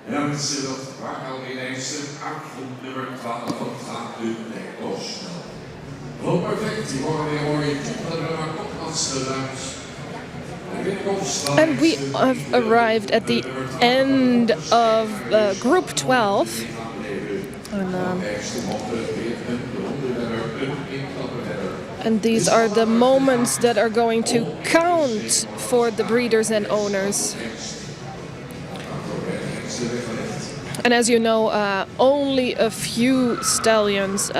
En dan is dat waar al ineens een uitvoer nummer 12 van gaat u lekker snel. Wel perfect, die hoor je kinderen maar op als geluid. And we have arrived at the end of Group 12. And these are the moments that are going to count for the breeders and owners. And as you know, only a few stallions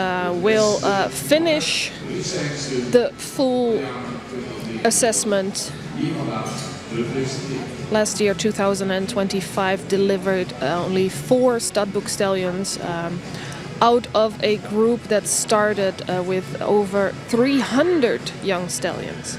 will finish the full assessment. Last year, 2025, delivered only 4 studbook stallions out of a group that started with over 300 young stallions.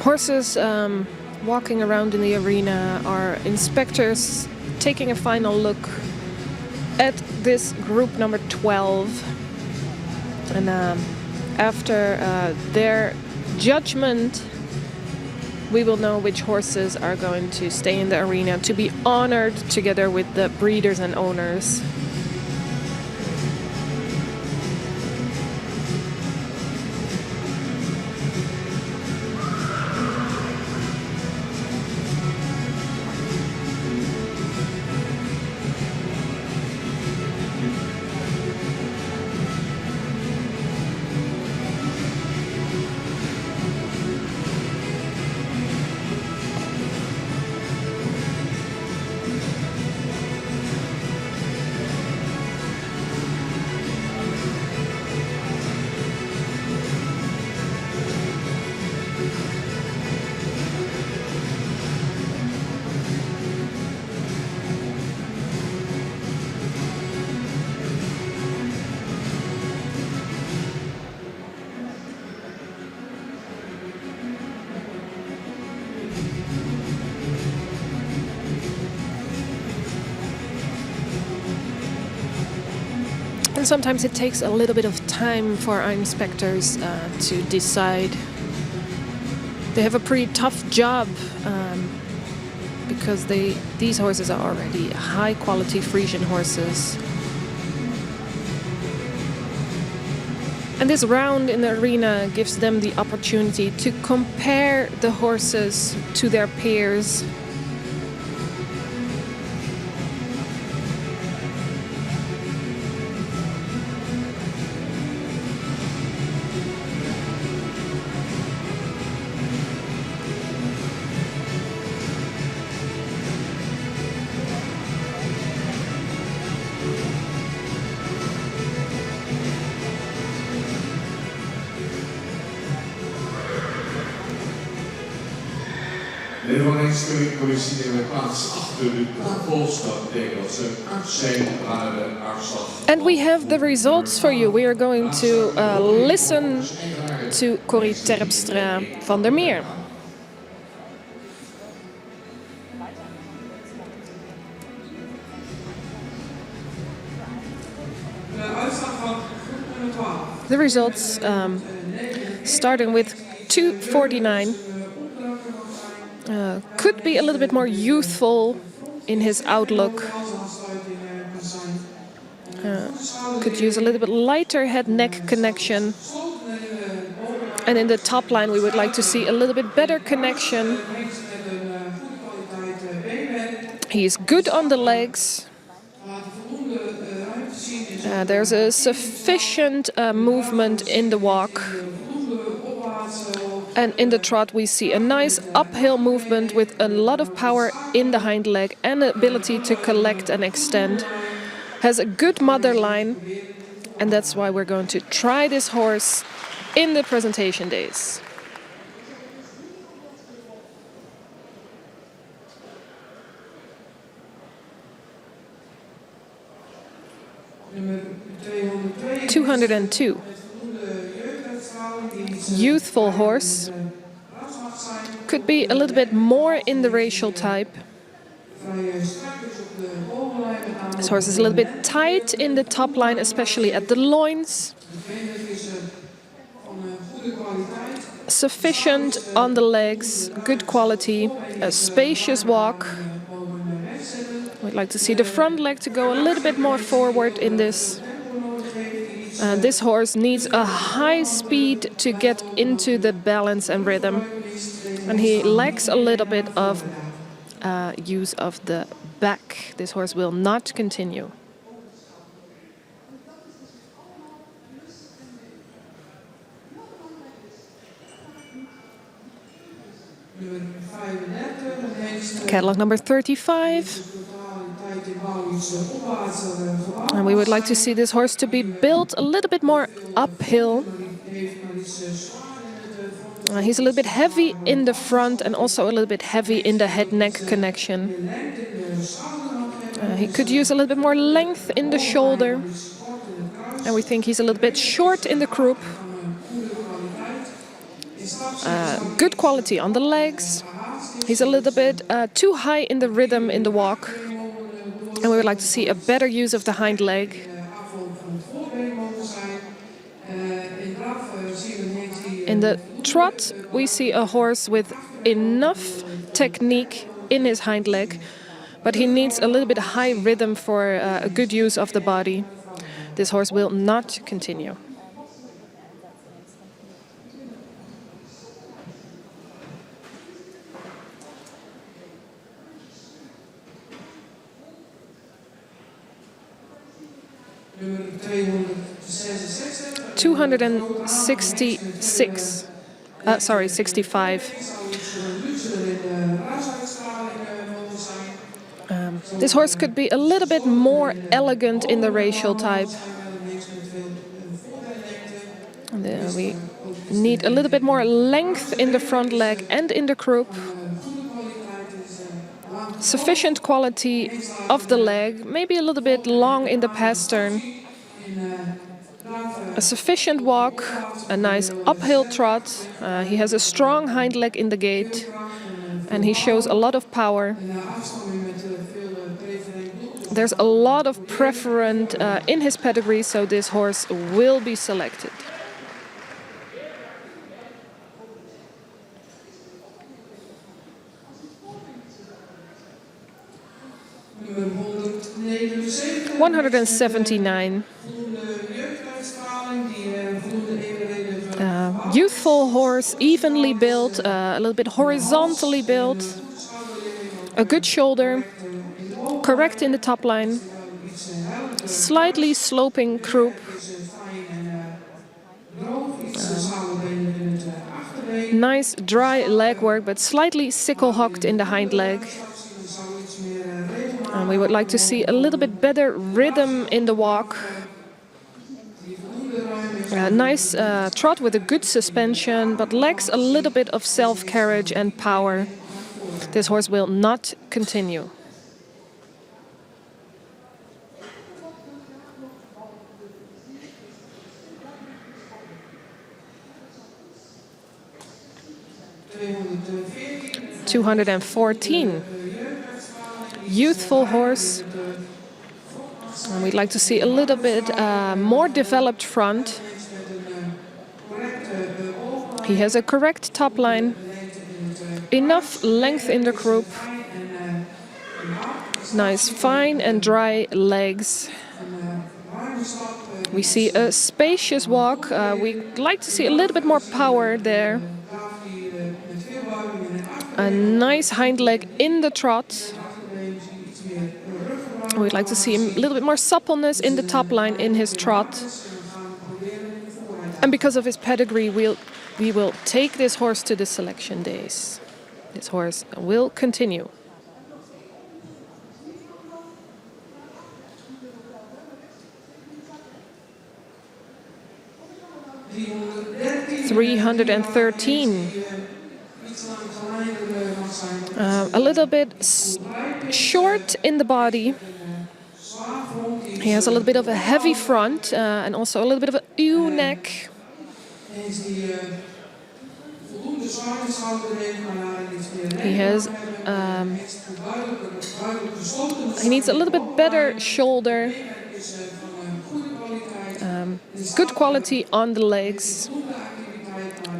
Horses walking around in the arena are inspectors taking a final look at this group number 12. And after their judgment, we will know which horses are going to stay in the arena to be honored together with the breeders and owners. And sometimes it takes a little bit of time for our inspectors to decide. They have a pretty tough job because these horses are already high-quality Frisian horses. And this round in the arena gives them the opportunity to compare the horses to their peers. De Rijkscommissie neemt plaats achter de tafels. Dat betekent dat ze uit zijn naar de uitslag. And we have the results for you. We are going to listen to Corrie Terpstra van der Meer. The results starting with 249. Could be a little bit more youthful in his outlook. Could use a little bit lighter head-neck connection. And in the top line we would like to see a little bit better connection. He's good on the legs. There's a sufficient movement in the walk. And in the trot we see a nice uphill movement with a lot of power in the hind leg and ability to collect and extend. Has a good mother line, and that's why we're going to try this horse in the presentation days. Nummer 202. 202. Youthful horse. Could be a little bit more in the racial type. This horse is a little bit tight in the top line, especially at the loins. Sufficient on the legs, good quality, a spacious walk. We'd like to see the front leg to go a little bit more forward in this. This horse needs a high speed to get into the balance and rhythm. And he lacks a little bit of use of the back. This horse will not continue. Catalog number 35. And we would like to see this horse to be built a little bit more uphill. He's a little bit heavy in the front and also a little bit heavy in the head-neck connection. He could use a little bit more length in the shoulder. And we think he's a little bit short in the croup. Good quality on the legs. He's a little bit too high in the rhythm in the walk. And we would like to see a better use of the hind leg. In the trot, we see a horse with enough technique in his hind leg, but he needs a little bit high rhythm for a good use of the body. This horse will not continue. Nummer 266. 266. Sorry, 65. This horse could be a little bit more elegant in the racial type. And, we need a little bit more length in the front leg and in the croup. Sufficient quality of the leg, maybe a little bit long in the pastern. A sufficient walk, a nice uphill trot. He has a strong hind leg in the gait, and he shows a lot of power. There's a lot of preference in his pedigree, so this horse will be selected. Nummer 179. 179. Youthful horse, evenly built, a little bit horizontally built. A good shoulder, correct in the top line. Slightly sloping croup. Nice dry leg work, but slightly sickle-hocked in the hind leg. And we would like to see a little bit better rhythm in the walk. A nice trot with a good suspension, but lacks a little bit of self-carriage and power. This horse will not continue. $214. Youthful horse. And we'd like to see a little bit more developed front. He has a correct top line, enough length in the croup, nice fine and dry legs. We see a spacious walk. We'd like to see a little bit more power there. A nice hind leg in the trot. We'd like to see a little bit more suppleness in the top line in his trot. And because of his pedigree, we will take this horse to the selection days. This horse will continue. $313. A little bit short in the body. He has a little bit of a heavy front and also a little bit of a ewe neck. He has he needs a little bit better shoulder. Good quality on the legs.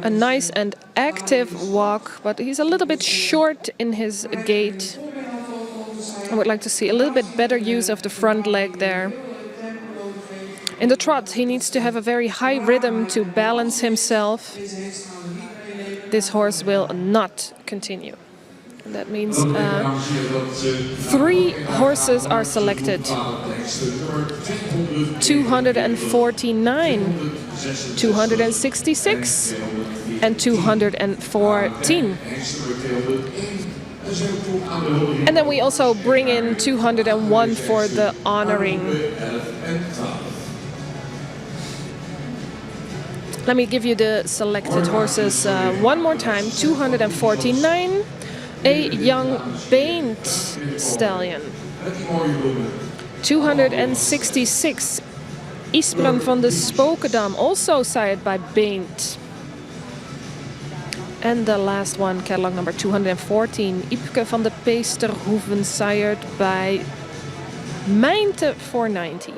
A nice and active walk, but he's a little bit short in his gait. I would like to see a little bit better use of the front leg there. In the trot, he needs to have a very high rhythm to balance himself. This horse will not continue. That means 3 horses are selected. 249, 266, and 214. And then we also bring in 201 for the honoring. Let me give you the selected horses one more time. 249, a young Beint stallion. 266, Isbran van de Spokendam, also sired by Beint. And the last one, catalog number 214, Ipke van de Peesterhoeven, sired by Mijnte 490.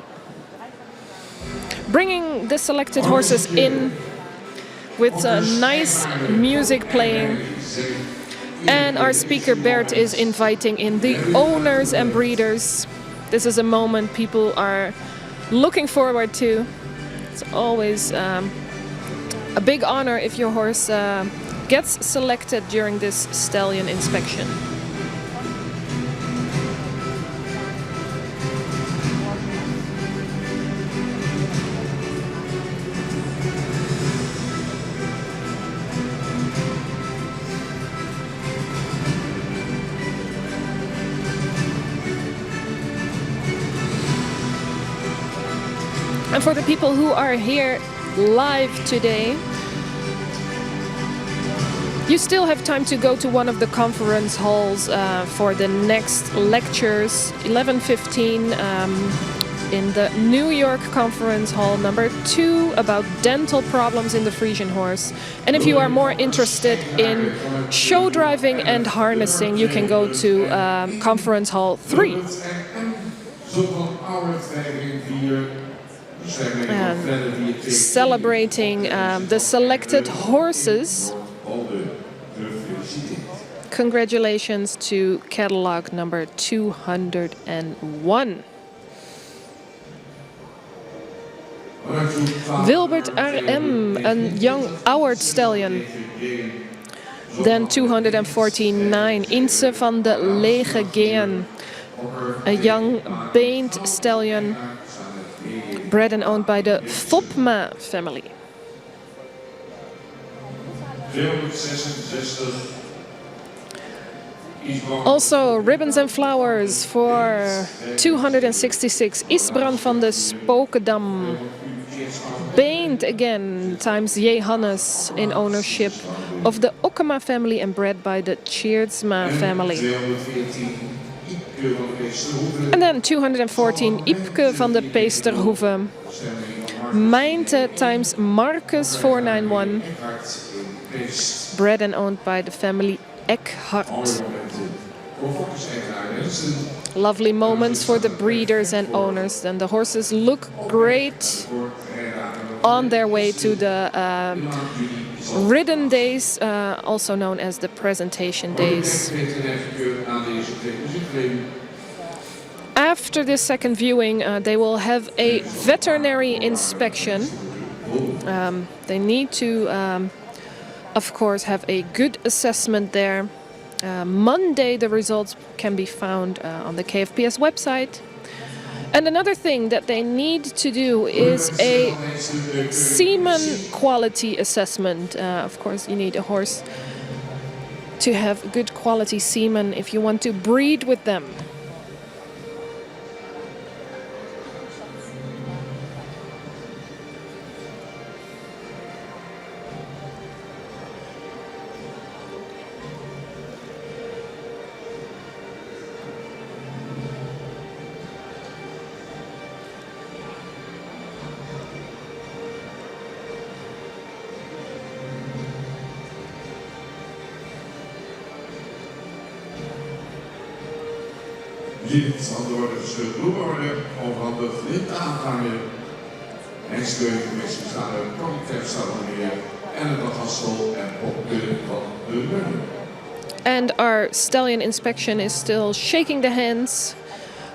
Bringing the selected horses in with nice music playing. And our speaker Bert is inviting in the owners and breeders. This is a moment people are looking forward to. It's always a big honor if your horse gets selected during this stallion inspection. And for the people who are here live today, you still have time to go to one of the conference halls for the next lectures, 11:15 in the New York Conference Hall number 2 about dental problems in the Frisian horse. And if you are more interested in show driving and harnessing, you can go to Conference Hall 3. Celebrating the selected horses. Congratulations to catalog number 201. Wilbert RM, a young Auwert stallion. Then 249, Inse van de Lege Geen, a young Beint stallion, bred and owned by the Fopma family. Also, ribbons and flowers for 266, Isbran van de Spokendam. Beint again, times Johannes in ownership of the Okkema family and bred by the Tjeerdsma family. And then 214, Ipke van de Peesterhoeven. Mijnte times Marcus 491, bred and owned by the family Eckhart. Lovely moments for the breeders and owners. And the horses look great on their way to the ridden days, also known as the presentation days. After this second viewing, they will have a veterinary inspection. They need to, of course, have a good assessment there. Monday, the results can be found on the KFPS website. And another thing that they need to do is a semen quality assessment. Of course, you need a horse to have good quality semen if you want to breed with them. Dit antwoord de bloemorde overhandigd dit aanvangen. En steuncommissie staan er kwaliteitsstabiliseren en het gastel en popkunde van de Muggen. And our stallion inspection is still shaking the hands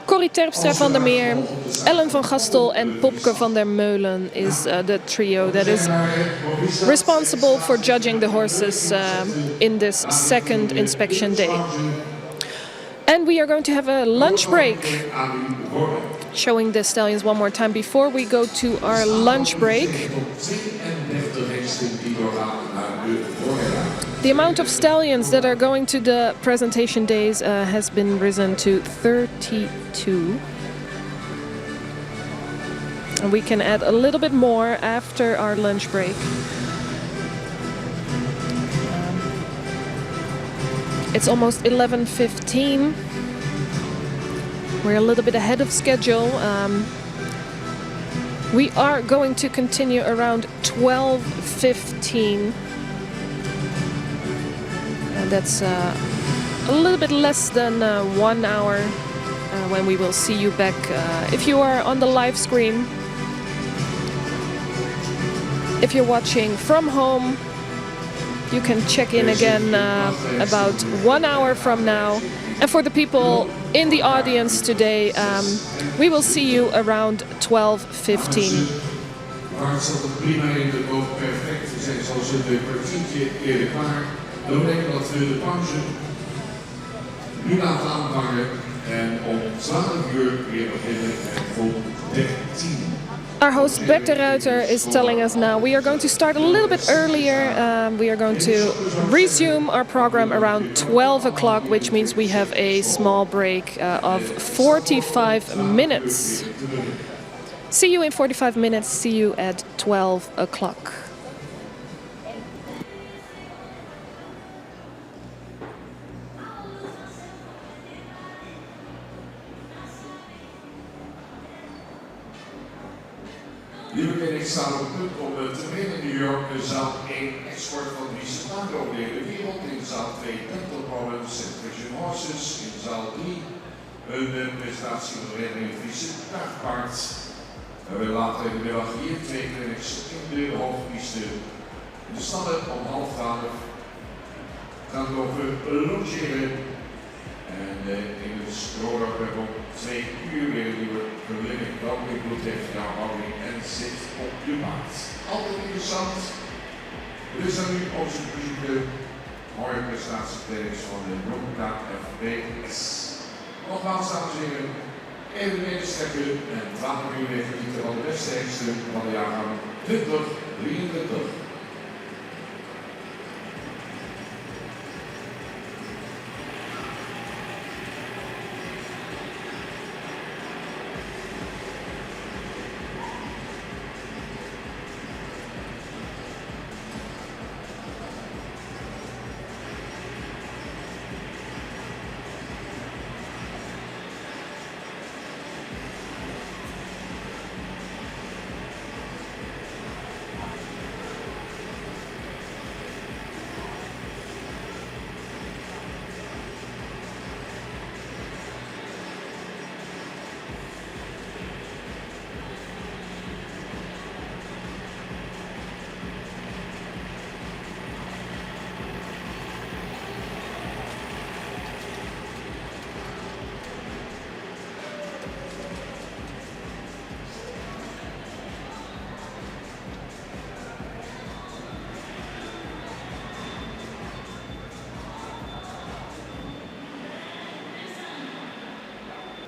Corrie Terpstra van der Meer, Ellen van Gastel en Popke van der Meulen is the trio that is responsible for judging the horses in this second inspection day. And we are going to have a lunch break, showing the stallions one more time before we go to our lunch break. The amount of stallions that are going to the presentation days has been risen to 32. And we can add a little bit more after our lunch break. It's almost 11:15. We're a little bit ahead of schedule. We are going to continue around 12:15. And that's a little bit less than 1 hour when we will see you back. If you are on the live stream, if you're watching from home, you can check in again about 1 hour from now. And for the people in the audience today, we will see you around 12:15. Waar zat het prima in, de boog perfect. We zijn zoals een kwartiertje eerder klaar. Dat betekent dat we de pauze nu laten aanvangen en om 12 uur weer beginnen met vol 13. Our host Bert de Ruiter is telling us now we are going to start a little bit earlier. We are going to resume our program around 12 o'clock, which means we have a small break of 45 minutes. See you in 45 minutes. See you at 12 o'clock. Lieve kennis staat op het punt om te beginnen in New York de zaal 1 export van Wiese paarden over de hele wereld. In zaal 2 Pentel Problems en Vision Horses. In zaal 3 een presentatie van de Redding Friese tuigpaard. We hebben later in de middag hier 2 clinics in de hoofdpiste. In de stallen om 11:30 gaan we over logeren. En in de stroller hebben we om 2 uur weer een nieuwe verlimming. Welke bloed heeft jouw houding en zit op je maat. Altijd interessant. Dit is dan nu onze muzieke mooie prestatietrainers van de Noemka FBS. Nogmaals, dames en heren, even medesterken en 12 uur weer genieten van de beste hengsten van de jaargang 2023.